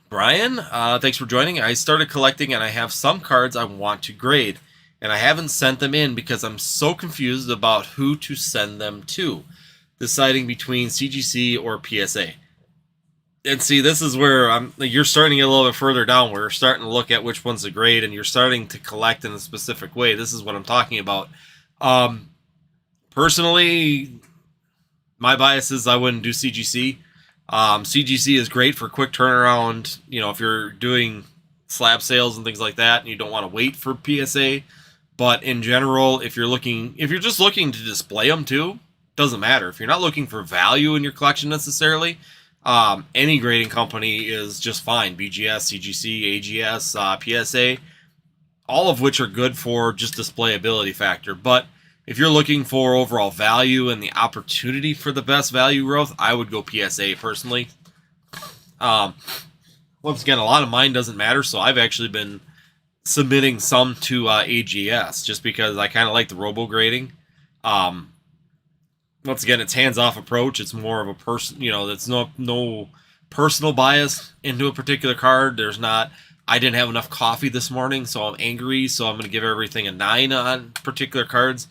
Brian, thanks for joining. I started collecting and I have some cards I want to grade. And I haven't sent them in because I'm so confused about who to send them to. Deciding between CGC or PSA. And see, this is where you're starting to get a little bit further down. Where you're starting to look at which one's a grade and you're starting to collect in a specific way. This is what I'm talking about. Personally, my bias is I wouldn't do CGC. CGC is great for quick turnaround, if you're doing slab sales and things like that and you don't want to wait for PSA. But in general, if you're just looking to display them too, doesn't matter. If you're not looking for value in your collection necessarily, any grading company is just fine. BGS, CGC, AGS, PSA, all of which are good for just displayability factor. But if you're looking for overall value and the opportunity for the best value growth, I would go PSA personally. Once again, a lot of mine doesn't matter, so I've actually been submitting some to AGS just because I kind of like the robo grading. Once again, it's hands-off approach. It's more of a person, there's no personal bias into a particular card. There's not, I didn't have enough coffee this morning, so I'm angry, so I'm going to give everything a 9 on particular cards.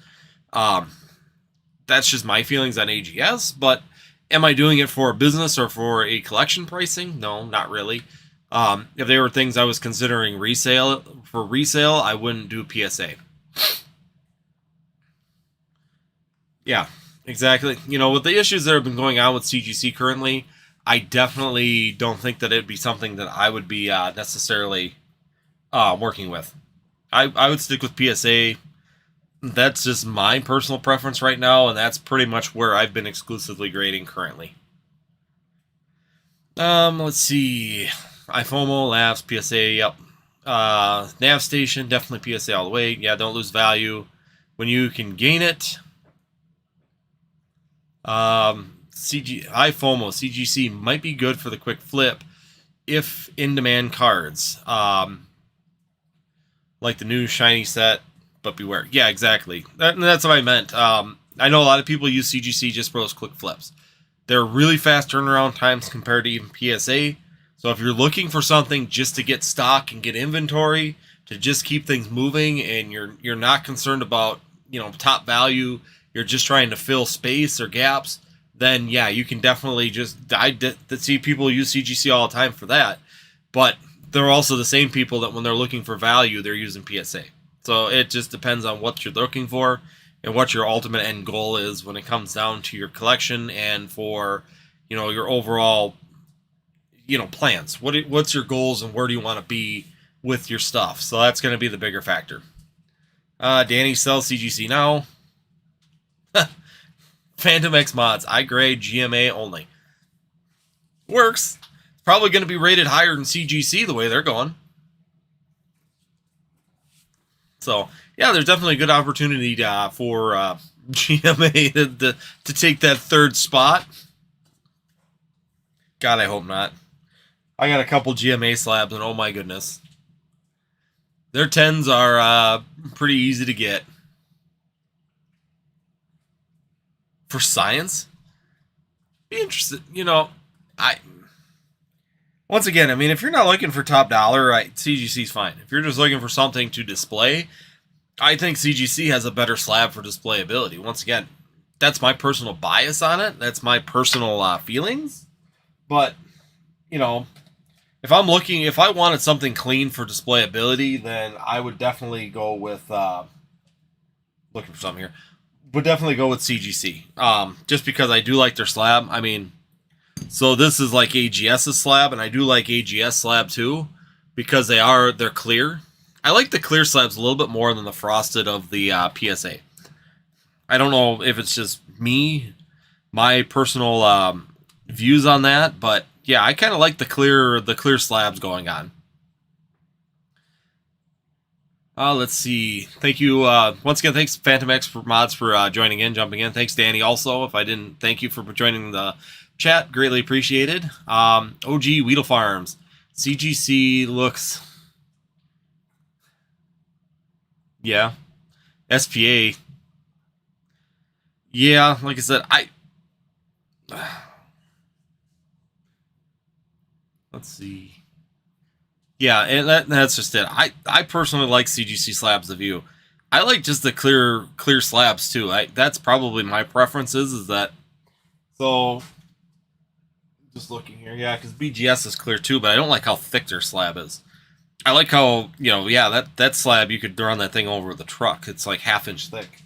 That's just my feelings on AGS, but am I doing it for a business or for a collection pricing? No, not really. If they were things I was considering resale, I wouldn't do PSA. Yeah, exactly. With the issues that have been going on with CGC currently, I definitely don't think that it'd be something that I would be necessarily working with. I would stick with PSA. That's just my personal preference right now, and that's pretty much where I've been exclusively grading currently. Let's see. iFOMO, Labs, PSA, yep. Nav Station, definitely PSA all the way. Yeah, don't lose value when you can gain it. iFOMO, CGC might be good for the quick flip if in-demand cards. Like the new shiny set, but beware. Yeah, exactly. That's what I meant. I know a lot of people use CGC just for those quick flips. They're really fast turnaround times compared to even PSA. So if you're looking for something just to get stock and get inventory, to just keep things moving, and you're not concerned about top value, you're just trying to fill space or gaps, then yeah, you can definitely see people use CGC all the time for that. But they're also the same people that when they're looking for value, they're using PSA. So it just depends on what you're looking for and what your ultimate end goal is when it comes down to your collection and for, your overall, plans. What's your goals and where do you want to be with your stuff? So that's going to be the bigger factor. Danny sells CGC now. Phantom X mods. I grade GMA only. Works. Probably going to be rated higher than CGC the way they're going. So, yeah, there's definitely a good opportunity for GMA to take that third spot. God, I hope not. I got a couple GMA slabs, and oh my goodness. Their 10s are pretty easy to get. For science? Be interested. Once again, if you're not looking for top dollar, right, CGC's fine. If you're just looking for something to display, I think CGC has a better slab for displayability. Once again, that's my personal bias on it. That's my personal feelings. But, if I wanted something clean for displayability, then I would definitely go with, looking for something here, would definitely go with CGC. Just because I do like their slab. So this is like AGS's slab, and I do like AGS slab too, because they're clear. I like the clear slabs a little bit more than the frosted of the PSA. I don't know if it's just me, my personal views on that, but yeah, I kind of like the clear slabs going on. Let's see. Thank you once again. Thanks Phantom X for mods for joining in, jumping in. Thanks Danny also. If I didn't thank you for joining the chat, greatly appreciated. OG Weedle Farms, CGC looks, yeah, SPA. Yeah, like I said, let's see. Yeah, and that's just it. I personally like CGC slabs the view. I like just the clear slabs too. That's probably my preference is that. So just looking here, yeah, because BGS is clear too, but I don't like how thick their slab is. I like how, you know, yeah, that slab, you could run that thing over with a truck. It's like 1/2 inch thick.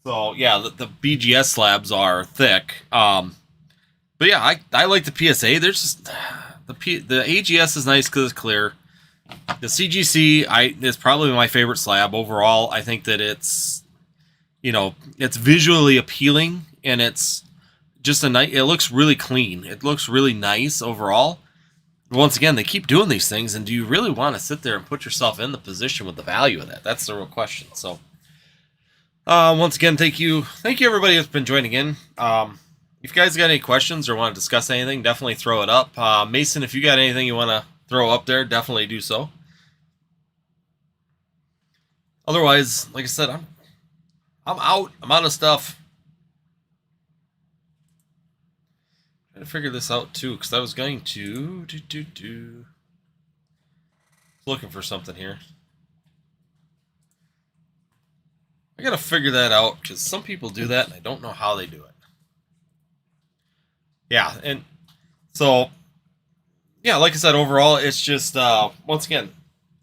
So yeah, the BGS slabs are thick. But yeah, I like the PSA. There's just the AGS is nice because it's clear. The CGC is probably my favorite slab overall. I think that it's, you know, it's visually appealing and it's just a nice. It looks really clean. It looks really nice overall. Once again, they keep doing these things, and do you really want to sit there and put yourself in the position with the value of that? That's the real question. So, once again, thank you everybody that's been joining in. If you guys got any questions or want to discuss anything, definitely throw it up. Mason, if you got anything you want to throw up there, definitely do so. Otherwise, like I said, I'm out. I'm out of stuff. Trying to figure this out too, because I was going to looking for something here. I gotta figure that out because some people do that and I don't know how they do it. Yeah, and so yeah, like I said, overall, it's just once again,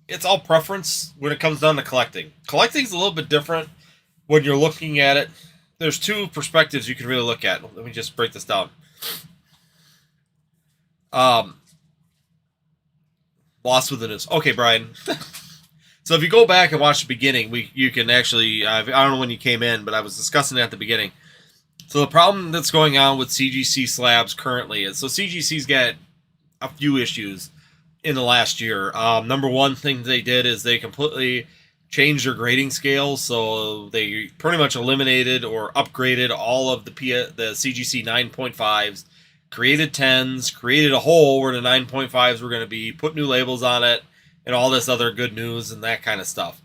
it's all preference when it comes down to collecting. Collecting's a little bit different when you're looking at it. There's two perspectives you can really look at. Let me just break this down. Lost with the news. Okay, Brian. So if you go back and watch the beginning, you can actually, I don't know when you came in, but I was discussing it at the beginning. So the problem that's going on with CGC slabs currently is, so CGC's got a few issues in the last year. Number one thing they did is they completely changed their grading scale, so they pretty much eliminated or upgraded all of the CGC 9.5s, created 10s, created a hole where the 9.5s were going to be, put new labels on it, and all this other good news and that kind of stuff.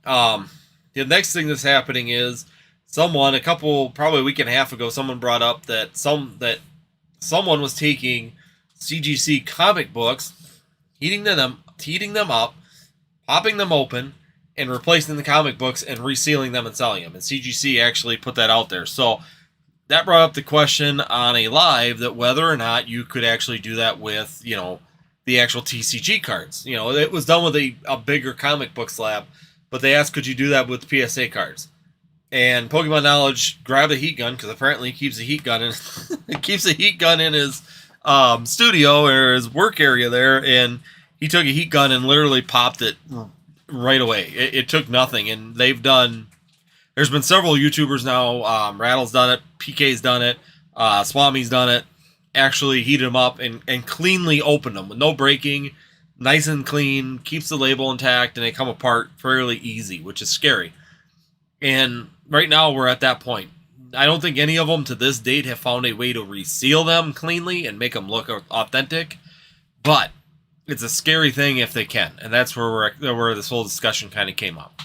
The next thing that's happening is probably a week and a half ago, someone brought up that someone was taking CGC comic books, heating them up, popping them open, and replacing the comic books and resealing them and selling them. And CGC actually put that out there. So that brought up the question on a live that whether or not you could actually do that with, you know, the actual TCG cards. You know, it was done with a bigger comic book slab, but they asked, could you do that with PSA cards? And Pokemon Knowledge grabbed a heat gun, because apparently he keeps a heat gun in his studio or his work area there, and he took a heat gun and literally popped it right away. It took nothing, and there's been several YouTubers now, Rattle's done it, PK's done it, Swami's done it, actually heated them up and cleanly opened them with no breaking, nice and clean, keeps the label intact, and they come apart fairly easy, which is scary. And right now we're at that point. I don't think any of them to this date have found a way to reseal them cleanly and make them look authentic, but it's a scary thing if they can, and that's where this whole discussion kind of came up.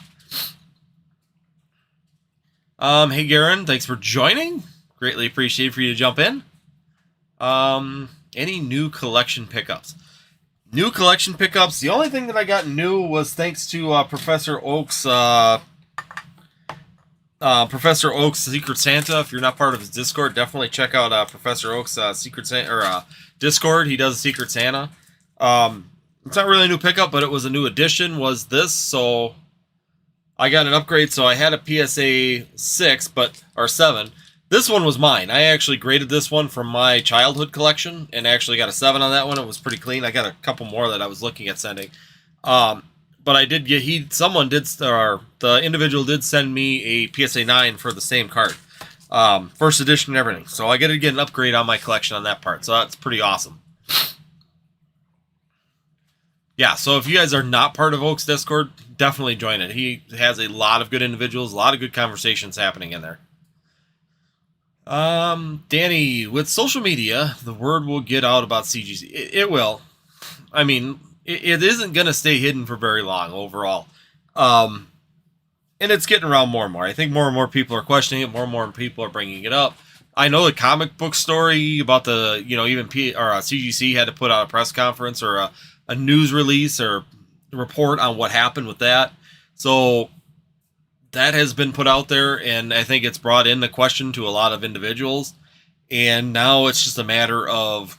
Hey Garen, thanks for joining. Greatly appreciate for you to jump in. Any new collection pickups? New collection pickups. The only thing that I got new was thanks to Professor Oak's Secret Santa. If you're not part of his Discord, definitely check out Professor Oak's Secret Santa or Discord. He does a Secret Santa. It's not really a new pickup, but it was a new addition. Was this? So I got an upgrade. So I had a PSA 6, or 7. This one was mine. I actually graded this one from my childhood collection and actually got a 7 on that one. It was pretty clean. I got a couple more that I was looking at sending. but I did get the individual did send me a PSA 9 for the same card, first edition and everything. So I got to get an upgrade on my collection on that part. So that's pretty awesome. Yeah, so if you guys are not part of Oak's Discord, definitely join it. He has a lot of good individuals, a lot of good conversations happening in there. Danny, with social media, the word will get out about CGC. It will. I mean, it isn't going to stay hidden for very long overall. And it's getting around more and more. I think more and more people are questioning it. More and more people are bringing it up. I know the comic book story about the, even CGC had to put out a press conference or a news release or report on what happened with that. So that has been put out there, and I think it's brought in the question to a lot of individuals. And now it's just a matter of,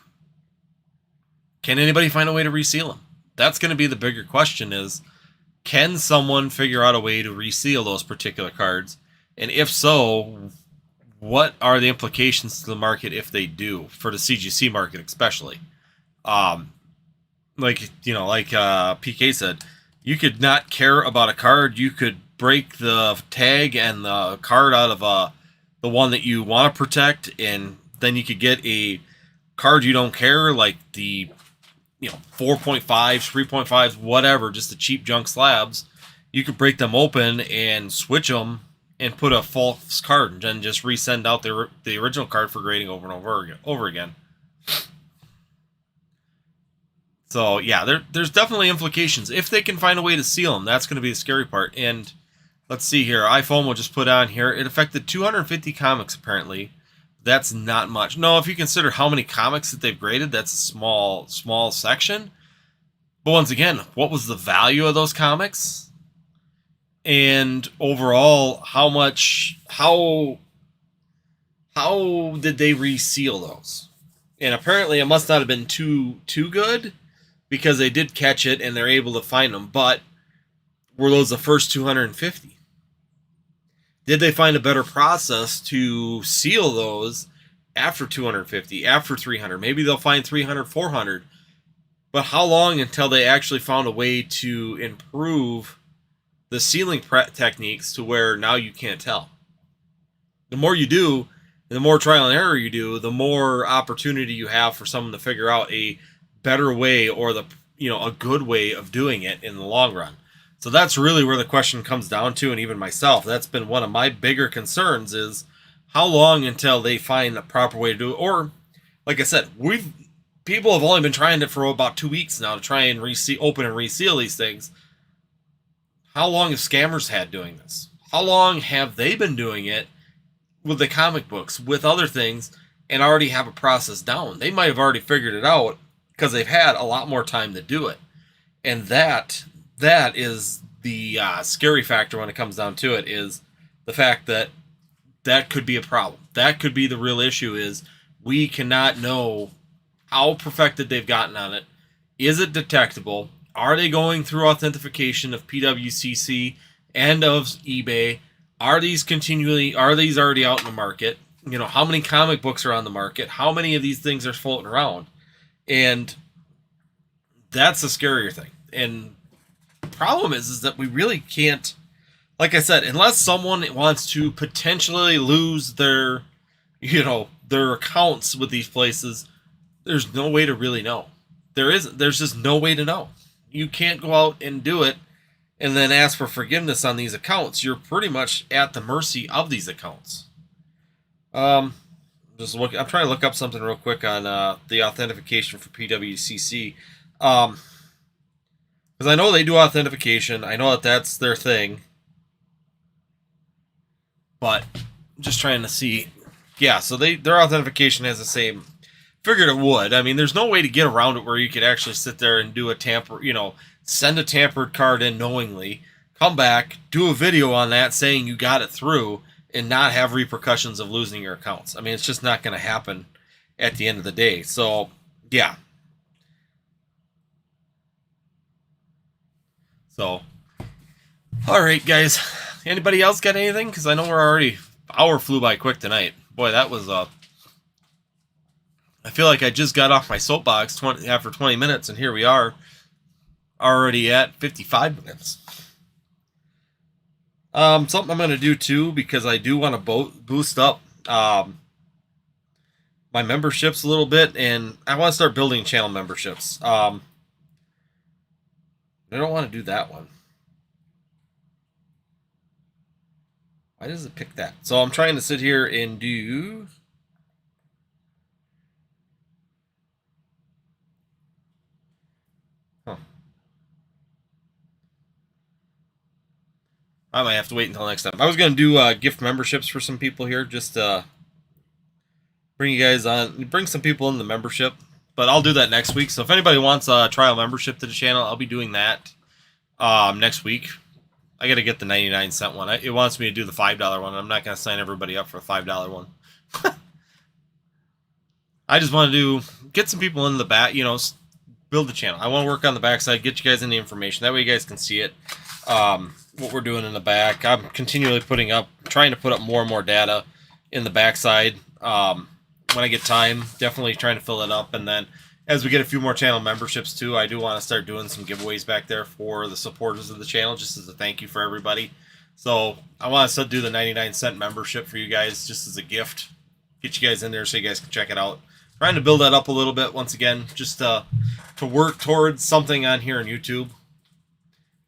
can anybody find a way to reseal them? That's going to be the bigger question is, can someone figure out a way to reseal those particular cards? And if so, what are the implications to the market if they do, for the CGC market especially? Like PK said, you could not care about a card. You could break the tag and the card out of the one that you want to protect, and then you could get a card you don't care, like the 4.5s, 3.5s, whatever, just the cheap junk slabs. You could break them open and switch them and put a false card and then just resend out the original card for grading over and over again. So yeah, there's definitely implications. If they can find a way to seal them, that's going to be the scary part. And let's see here, iPhone will just put on here, it affected 250 comics apparently. That's not much. No, if you consider how many comics that they've graded, that's a small section. But once again, what was the value of those comics? And overall, how did they reseal those? And apparently it must not have been too good, because they did catch it and they're able to find them. But were those the first 250? Did they find a better process to seal those after 250, after 300? Maybe they'll find 300, 400. But how long until they actually found a way to improve the sealing techniques to where now you can't tell? The more you do, and the more trial and error you do, the more opportunity you have for someone to figure out a better way, or a good way of doing it in the long run. So that's really where the question comes down to, and even myself, that's been one of my bigger concerns is how long until they find the proper way to do it. Or, like I said, people have only been trying it for about 2 weeks now to try and open and reseal these things. How long have scammers had doing this? How long have they been doing it with the comic books, with other things, and already have a process down? They might have already figured it out because they've had a lot more time to do it. And that is the scary factor when it comes down to it, is the fact that could be a problem. That could be the real issue, is we cannot know how perfected they've gotten on it. Is it detectable? Are they going through authentication of PWCC and of eBay? Are these already out in the market? How many comic books are on the market? How many of these things are floating around? And that's the scarier thing. And the problem is that we really can't, like I said, unless someone wants to potentially lose their accounts with these places, there's no way to really know. There's just no way to know. You can't go out and do it and then ask for forgiveness on these accounts. You're pretty much at the mercy of these accounts. I'm trying to look up something real quick on the authentication for PWCC. Because I know they do authentication. I know that's their thing. But I'm just trying to see. Yeah, so their authentication has the same. Figured it would. I mean, there's no way to get around it where you could actually sit there and do send a tampered card in knowingly, come back, do a video on that saying you got it through, and not have repercussions of losing your accounts. I mean, it's just not going to happen at the end of the day. So, yeah. So, all right, guys. Anybody else got anything? Because I know hour flew by quick tonight. Boy, that was I feel like I just got off my soapbox after 20 minutes, and here we are. already at 55 minutes. Something I'm going to do too, because I do want to boost up my memberships a little bit, and I want to start building channel memberships. I don't want to do that one. Why does it pick that? So I'm trying to sit here and do... Huh. I might have to wait until next time. I was going to do gift memberships for some people here, just bring you guys on, bring some people in the membership. But I'll do that next week. So if anybody wants a trial membership to the channel, I'll be doing that next week. I got to get the 99-cent one. It wants me to do the $5 one. I'm not going to sign everybody up for a $5 one. I just want to get some people in the back, you know, build the channel. I want to work on the backside, get you guys in the information. That way you guys can see it, what we're doing in the back. I'm continually trying to put up more and more data in the backside. When I get time, definitely trying to fill it up. And then as we get a few more channel memberships too, I do want to start doing some giveaways back there for the supporters of the channel, just as a thank you for everybody. So I want to do the 99-cent membership for you guys, just as a gift. Get you guys in there so you guys can check it out. Trying to build that up a little bit once again, just to work towards something on here on YouTube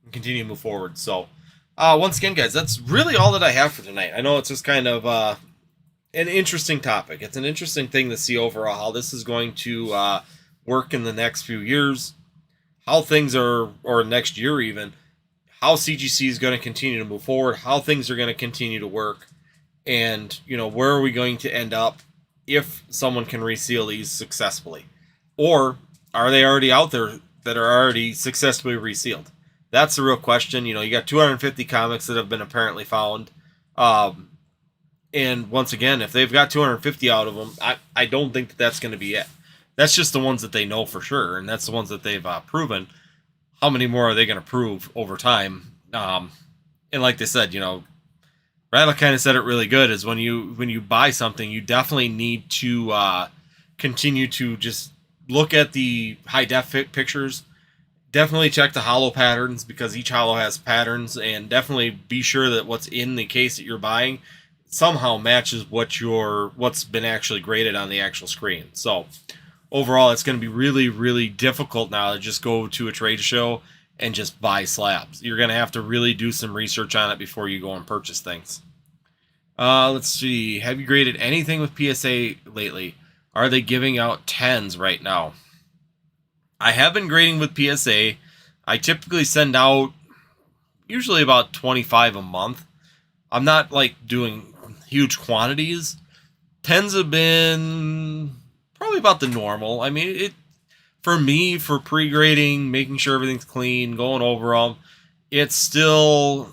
and continue to move forward. So once again, guys, that's really all that I have for tonight. I know it's just kind of an interesting topic. It's an interesting thing to see overall how this is going to work in the next few years, how things are, or next year even, how CGC is going to continue to move forward, how things are going to continue to work, and, you know, where are we going to end up if someone can reseal these successfully, or are they already out there that are already successfully resealed? That's the real question. You know, you got 250 comics that have been apparently found. And once again, if they've got 250 out of them, I don't think that that's going to be it. That's just the ones that they know for sure, and that's the ones that they've proven. How many more are they going to prove over time? And like they said, you know, Rattle kind of said it really good, is when you buy something, you definitely need to continue to just look at the high-def pictures. Definitely check the holo patterns, because each holo has patterns, and definitely be sure that what's in the case that you're buying somehow matches what's been actually graded on the actual screen. So overall, it's going to be really, really difficult now to just go to a trade show and just buy slabs. You're going to have to really do some research on it before you go and purchase things. Let's see. Have you graded anything with PSA lately? Are they giving out 10s right now? I have been grading with PSA. I typically send out usually about 25 a month. I'm not like doing huge quantities. 10s have been probably about the normal. I mean, for me, for pre-grading, making sure everything's clean, going over them, it's still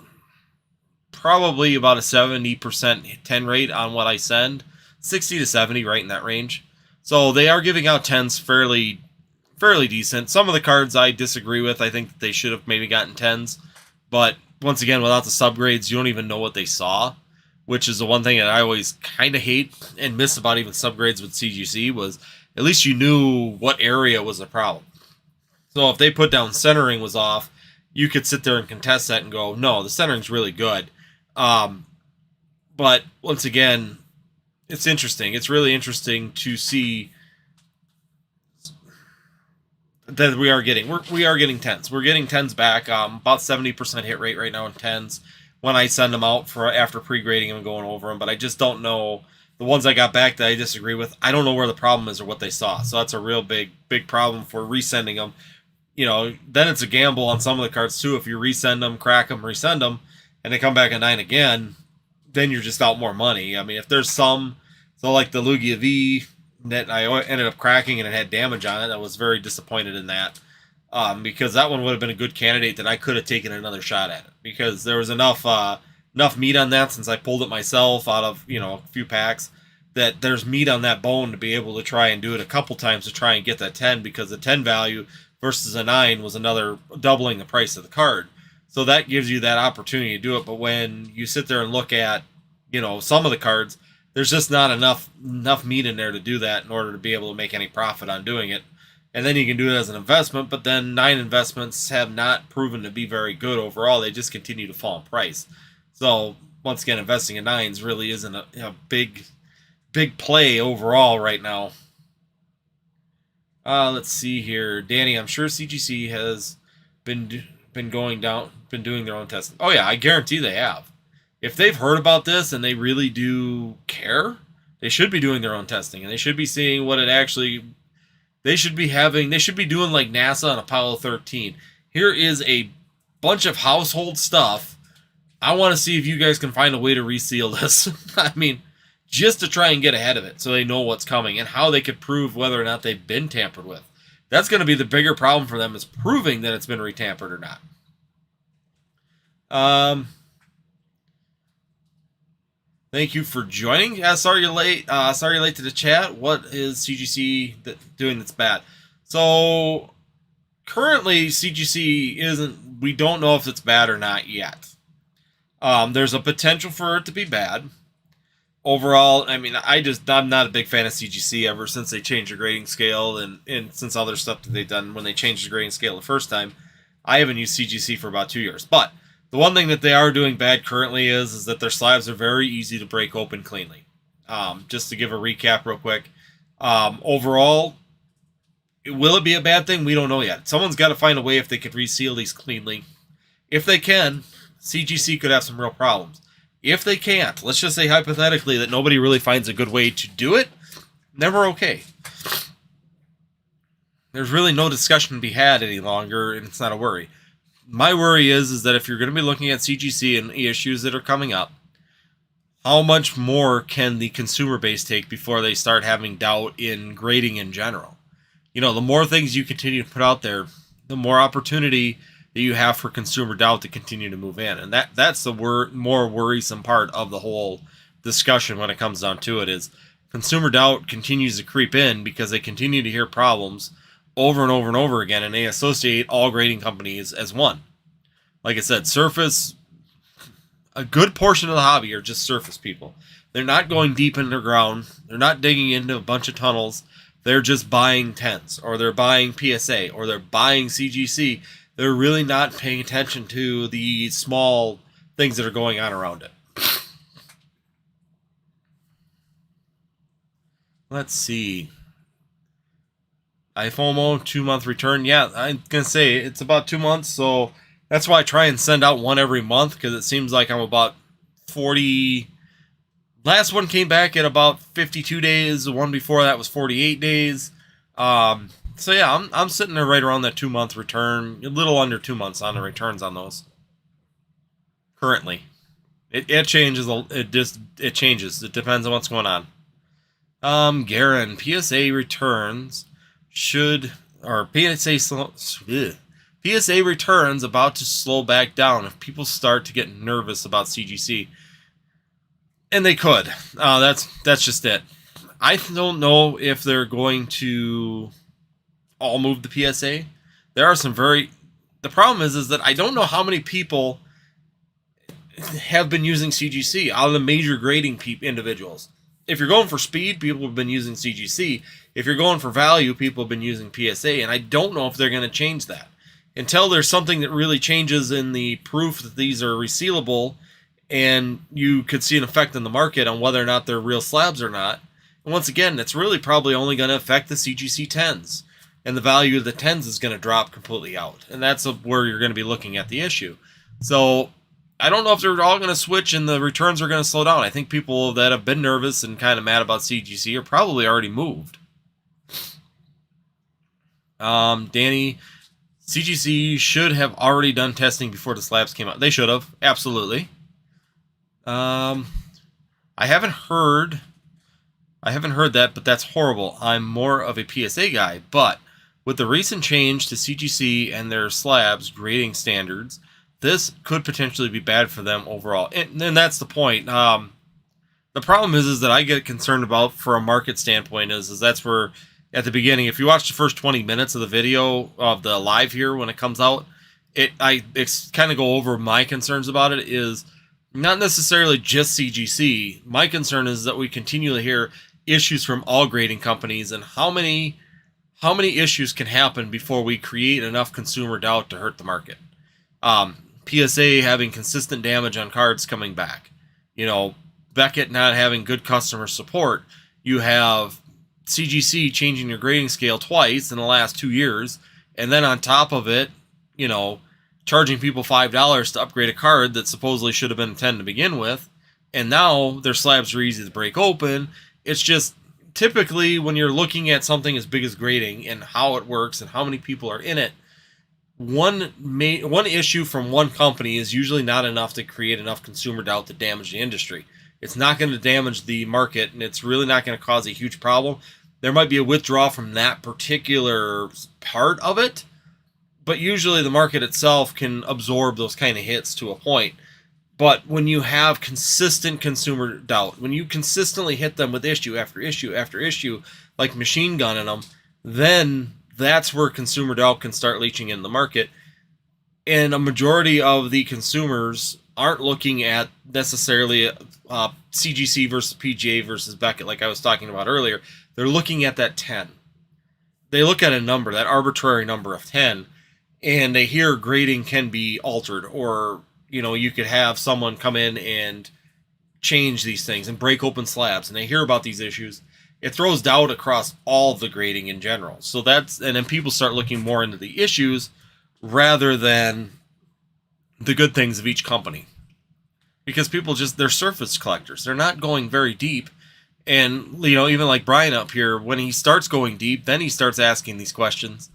probably about a 70% 10 rate on what I send. 60 to 70, right in that range. So they are giving out 10s fairly decent. Some of the cards I disagree with. I think that they should have maybe gotten 10s. But once again, without the subgrades, you don't even know what they saw, which is the one thing that I always kind of hate and miss about even subgrades with CGC, was at least you knew what area was the problem. So if they put down centering was off, you could sit there and contest that and go, no, the centering's really good. But once again, it's interesting. It's really interesting to see that we are getting 10s. We're getting 10s back. About 70% hit rate right now in 10s when I send them out for after pre-grading them and going over them. But I just don't know, the ones I got back that I disagree with, I don't know where the problem is or what they saw. So that's a real big problem for resending them. You know, then it's a gamble on some of the cards too. If you resend them, crack them, resend them, and they come back at 9 again, then you're just out more money. I mean, if there's some, so like the Lugia V that I ended up cracking and it had damage on it, I was very disappointed in that, because that one would have been a good candidate that I could have taken another shot at it, because there was enough meat on that, since I pulled it myself out of, you know, a few packs, that there's meat on that bone to be able to try and do it a couple times to try and get that 10, because the 10 value versus a 9 was another doubling the price of the card. So that gives you that opportunity to do it. But when you sit there and look at, you know, some of the cards, there's just not enough meat in there to do that in order to be able to make any profit on doing it. and then you can do it as an investment. But then 9 investments have not proven to be very good overall. They just continue to fall in price. So once again, investing in 9s really isn't a big play overall right now. Let's see here, Danny. I'm sure CGC has been doing their own testing. Oh yeah, I guarantee they have. If they've heard about this and they really do care, they should be doing their own testing, and they should be seeing what it actually. They should be doing like NASA and Apollo 13. Here is a bunch of household stuff. I want to see if you guys can find a way to reseal this. I mean, just to try and get ahead of it so they know what's coming and how they could prove whether or not they've been tampered with. That's going to be the bigger problem for them, is proving that it's been retampered or not. Thank you for joining. Sorry you're late. Sorry you're late to the chat. What is CGC doing that's bad? So currently CGC isn't. We don't know if it's bad or not yet. There's a potential for it to be bad. Overall, I mean, I'm not a big fan of CGC ever since they changed the grading scale and since other stuff that they've done when they changed the grading scale the first time. I haven't used CGC for about 2 years, but the one thing that they are doing bad currently is that their slabs are very easy to break open cleanly. Just to give a recap real quick. Overall, will it be a bad thing? We don't know yet. Someone's got to find a way if they could reseal these cleanly. If they can, CGC could have some real problems. If they can't, let's just say hypothetically that nobody really finds a good way to do it, then we're okay. There's really no discussion to be had any longer, and it's not a worry. My worry is that if you're going to be looking at CGC and the issues that are coming up, how much more can the consumer base take before they start having doubt in grading in general? You know, the more things you continue to put out there, the more opportunity that you have for consumer doubt to continue to move in. And that's the more worrisome part of the whole discussion when it comes down to it, is consumer doubt continues to creep in because they continue to hear problems over and over and over again, and they associate all grading companies as one. Like I said, surface, a good portion of the hobby are just surface people. They're not going deep underground. They're not digging into a bunch of tunnels. They're just buying 10s, or they're buying PSA, or they're buying CGC. They're really not paying attention to the small things that are going on around it. Let's see. iFOMO 2-month return. Yeah, I'm going to say it's about 2 months, so that's why I try and send out one every month, because it seems like I'm about 40. Last one came back at about 52 days. The one before that was 48 days. So yeah, I'm sitting there right around that 2-month return, a little under 2 months on the returns on those. Currently, it changes. It changes. It depends on what's going on. Garen, PSA returns PSA returns about to slow back down if people start to get nervous about CGC, and they could. That's just it. I don't know if they're going to all move the PSA. There are some the problem is that I don't know how many people have been using CGC out of the major grading individuals. If you're going for speed, people have been using CGC. If you're going for value, people have been using PSA, and I don't know if they're going to change that. Until there's something that really changes in the proof that these are resealable, and you could see an effect in the market on whether or not they're real slabs or not. And once again, it's really probably only going to affect the CGC 10s. And the value of the 10s is going to drop completely out. And that's where you're going to be looking at the issue. So I don't know if they're all going to switch and the returns are going to slow down. I think people that have been nervous and kind of mad about CGC are probably already moved. Danny, CGC should have already done testing before the slabs came out. They should have. Absolutely. I haven't heard that, but that's horrible. I'm more of a PSA guy, but with the recent change to CGC and their slabs grading standards, this could potentially be bad for them overall. And that's the point. The problem is that I get concerned about, for a market standpoint, is that's where, at the beginning, if you watch the first 20 minutes of the video of the live here when it comes out, I kind of go over my concerns about it. Is not necessarily just CGC. My concern is that we continually hear issues from all grading companies, and how how many issues can happen before we create enough consumer doubt to hurt the market? PSA having consistent damage on cards coming back. Beckett not having good customer support. You have CGC changing your grading scale twice in the last 2 years. And then on top of it, charging people $5 to upgrade a card that supposedly should have been 10 to begin with. And now their slabs are easy to break open. It's just typically when you're looking at something as big as grading and how it works and how many people are in it, one issue from one company is usually not enough to create enough consumer doubt to damage the industry. It's not going to damage the market, and it's really not going to cause a huge problem. There might be a withdrawal from that particular part of it, but usually the market itself can absorb those kind of hits to a point. But when you have consistent consumer doubt, when you consistently hit them with issue after issue after issue, like machine gunning them, then that's where consumer doubt can start leaching in the market. And a majority of the consumers aren't looking at necessarily CGC versus PGA versus Beckett, like I was talking about earlier. They're looking at that 10. They look at a number, that arbitrary number of 10, and they hear grading can be altered, or you could have someone come in and change these things and break open slabs, and they hear about these issues. It throws doubt across all of the grading in general. So and then people start looking more into the issues rather than the good things of each company. Because people they're surface collectors. They're not going very deep. And, even like Brian up here, when he starts going deep, then he starts asking these questions.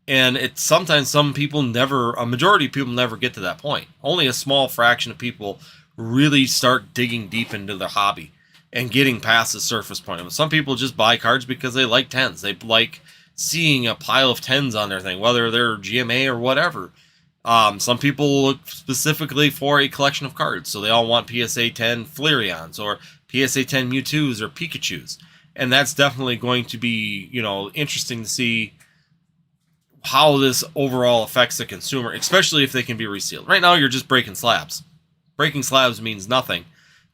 And it's sometimes a majority of people never get to that point. Only a small fraction of people really start digging deep into their hobby and getting past the surface point. Some people just buy cards because they like 10s. They like seeing a pile of 10s on their thing, whether they're GMA or whatever. Some people look specifically for a collection of cards, so they all want PSA 10 Flareons or PSA 10 Mewtwo's or Pikachus. And that's definitely going to be, interesting to see how this overall affects the consumer, especially if they can be resealed. Right now, you're just breaking slabs. Breaking slabs means nothing.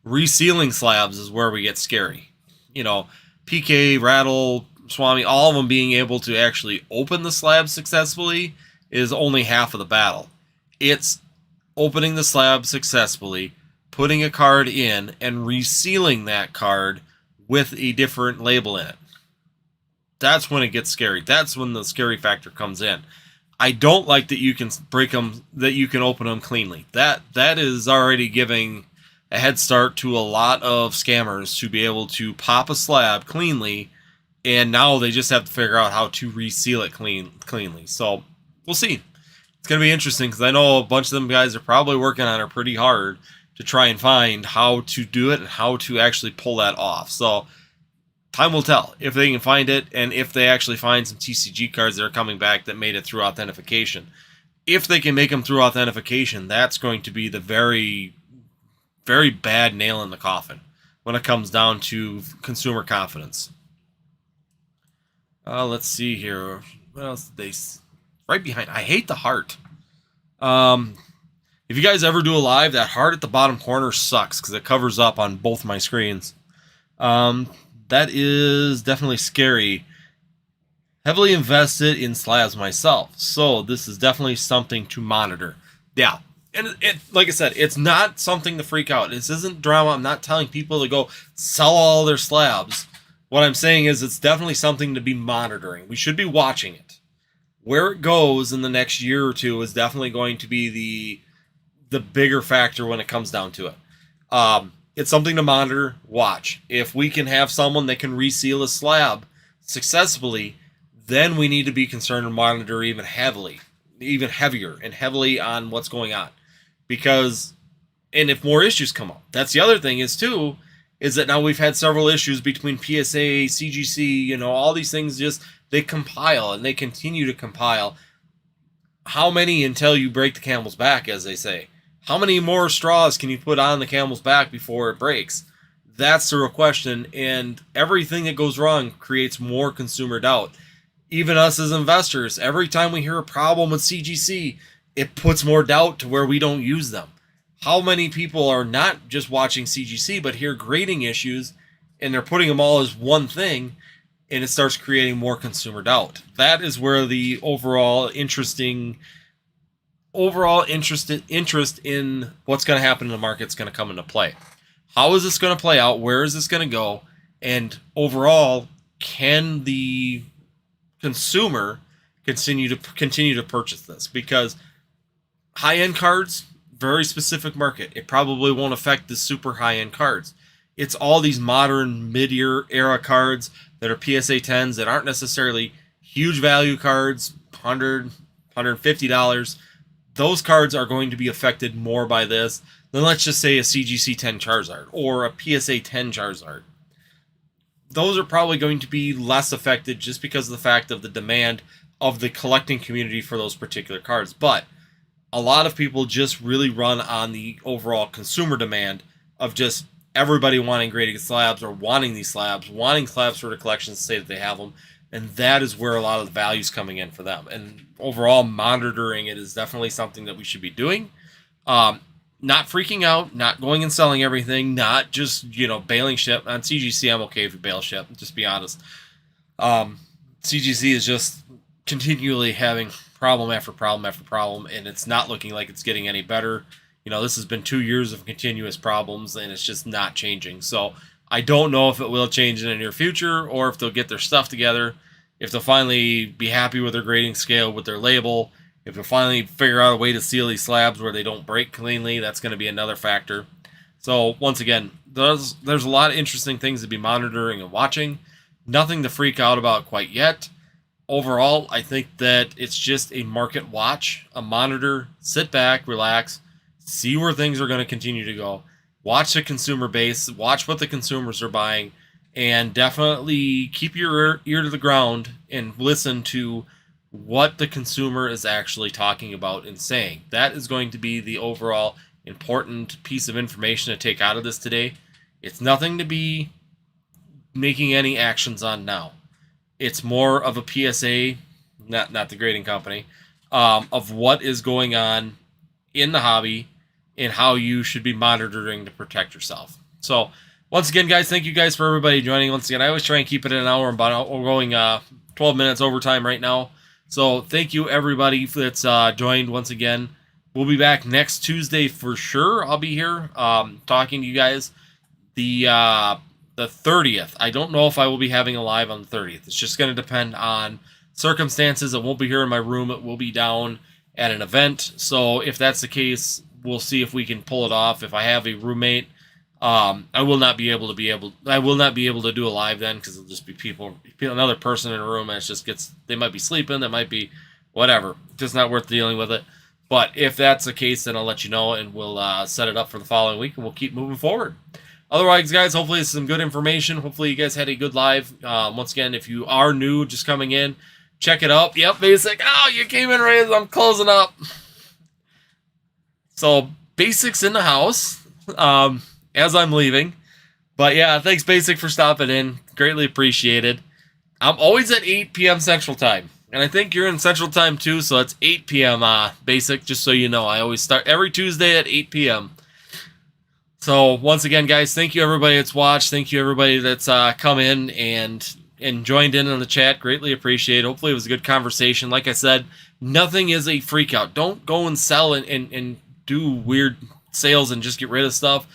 Resealing slabs is where we get scary. PK, Rattle, Swami, all of them being able to actually open the slab successfully is only half of the battle. It's opening the slab successfully, putting a card in, and resealing that card with a different label in it. That's when it gets scary. That's when the scary factor comes in. I don't like that you can break them, that you can open them cleanly. That is already giving a head start to a lot of scammers to be able to pop a slab cleanly, and now they just have to figure out how to reseal it cleanly. So we'll see. It's going to be interesting because I know a bunch of them guys are probably working on it pretty hard to try and find how to do it and how to actually pull that off. So time will tell if they can find it, and if they actually find some TCG cards that are coming back that made it through authentication. If they can make them through authentication, that's going to be the very, very bad nail in the coffin when it comes down to consumer confidence. Let's see here. What else did they... Right behind. I hate the heart. If you guys ever do a live, that heart at the bottom corner sucks because it covers up on both my screens. That is definitely scary. Heavily invested in slabs myself, so this is definitely something to monitor. Yeah, and like I said, it's not something to freak out. This isn't drama. I'm not telling people to go sell all their slabs. What I'm saying is it's definitely something to be monitoring. We should be watching it. Where it goes in the next year or two is definitely going to be the bigger factor when it comes down to it. It's something to monitor, watch. If we can have someone that can reseal a slab successfully, then we need to be concerned and monitor even heavier and heavily on what's going on. Because, and if more issues come up, that's the other thing is that now we've had several issues between PSA, CGC, all these things they compile and they continue to compile. How many until you break the camel's back, as they say? How many more straws can you put on the camel's back before it breaks? That's the real question, and everything that goes wrong creates more consumer doubt. Even us as investors, every time we hear a problem with CGC, it puts more doubt to where we don't use them. How many people are not just watching CGC, but hear grading issues, and they're putting them all as one thing, and it starts creating more consumer doubt. That is where the overall interest in what's going to happen in the market is going to come into play. How is this going to play out? Where is this going to go? And overall, can the consumer continue to purchase this? Because high-end cards, very specific market. It probably won't affect the super high-end cards. It's all these modern mid-year era cards that are PSA 10s that aren't necessarily huge value cards, $100, $150. Those cards are going to be affected more by this than, let's just say, a CGC 10 Charizard or a PSA 10 Charizard. Those are probably going to be less affected just because of the fact of the demand of the collecting community for those particular cards. But a lot of people just really run on the overall consumer demand of just everybody wanting graded slabs or wanting these slabs, wanting slabs for the collections to say that they have them. And that is where a lot of the value is coming in for them. And overall, monitoring it is definitely something that we should be doing. Not freaking out, not going and selling everything, not just, bailing ship. On CGC, I'm okay if you bail ship, just be honest. CGC is just continually having problem after problem after problem, and it's not looking like it's getting any better. This has been 2 years of continuous problems, and it's just not changing. So I don't know if it will change in the near future or if they'll get their stuff together, if they'll finally be happy with their grading scale, with their label, if they'll finally figure out a way to seal these slabs where they don't break cleanly. That's going to be another factor. So once again, there's a lot of interesting things to be monitoring and watching. Nothing to freak out about quite yet. Overall, I think that it's just a market watch, a monitor, sit back, relax, see where things are going to continue to go. Watch the consumer base, watch what the consumers are buying, and definitely keep your ear to the ground and listen to what the consumer is actually talking about and saying. That is going to be the overall important piece of information to take out of this today. It's nothing to be making any actions on now. It's more of a PSA, not the grading company, of what is going on in the hobby and how you should be monitoring to protect yourself. So, once again, guys, thank you guys for everybody joining. Once again, I always try and keep it an hour, but we're going 12 minutes overtime right now. So, thank you, everybody that's joined once again. We'll be back next Tuesday for sure. I'll be here talking to you guys. The 30th. I don't know if I will be having a live on the 30th. It's just going to depend on circumstances. It won't be here in my room. It will be down at an event. So if that's the case, we'll see if we can pull it off. If I have a roommate, I will not be able to do a live then, because it'll just be another person in a room, and it just they might be sleeping, that might be whatever. Just not worth dealing with it. But if that's the case, then I'll let you know, and we'll set it up for the following week, and we'll keep moving forward. Otherwise, guys, hopefully it's some good information. Hopefully you guys had a good live. Once again, if you are new, just coming in, check it out. Yep, Basic. Oh, you came in right as I'm closing up. So, Basic's in the house as I'm leaving. But yeah, thanks, Basic, for stopping in. Greatly appreciated. I'm always at 8 p.m. Central Time. And I think you're in Central Time too, so it's 8 p.m. Basic, just so you know. I always start every Tuesday at 8 p.m. So, once again, guys, thank you, everybody that's watched. Thank you, everybody that's come in and joined in on the chat. Greatly appreciate it. Hopefully it was a good conversation. Like I said, nothing is a freak out. Don't go and sell and do weird sales and just get rid of stuff.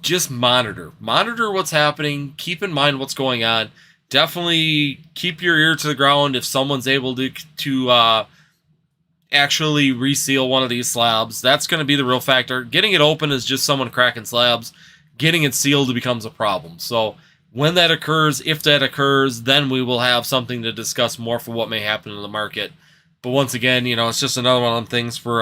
Just monitor. Monitor what's happening. Keep in mind what's going on. Definitely keep your ear to the ground if someone's able to actually reseal one of these slabs. That's going to be the real factor. Getting it open is just someone cracking slabs. Getting it sealed becomes a problem. So when that occurs, if that occurs, then we will have something to discuss more for what may happen in the market. But once again, it's just another one of them things for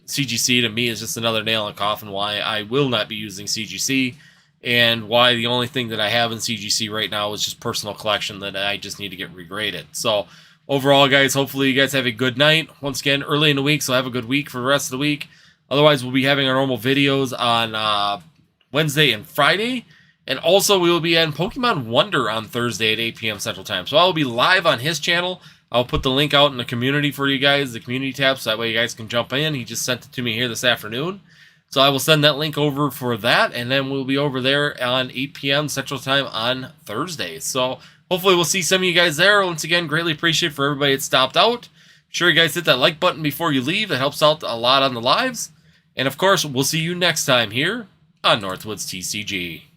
CGC. To me, is just another nail in the coffin why I will not be using CGC, and why the only thing that I have in CGC right now is just personal collection that I just need to get regraded. So overall, guys, hopefully you guys have a good night. Once again, early in the week, so have a good week for the rest of the week. Otherwise, we'll be having our normal videos on Wednesday and Friday. And also, we will be on Pokemon Wonder on Thursday at 8 p.m. Central Time. So I will be live on his channel. I'll put the link out in the community for you guys, the community tab, so that way you guys can jump in. He just sent it to me here this afternoon. So I will send that link over for that, and then we'll be over there on 8 p.m. Central Time on Thursday. So Hopefully we'll see some of you guys there. Once again, greatly appreciate for everybody that stopped out. Make sure you guys hit that like button before you leave. It helps out a lot on the lives. And of course, we'll see you next time here on Northwoods TCG.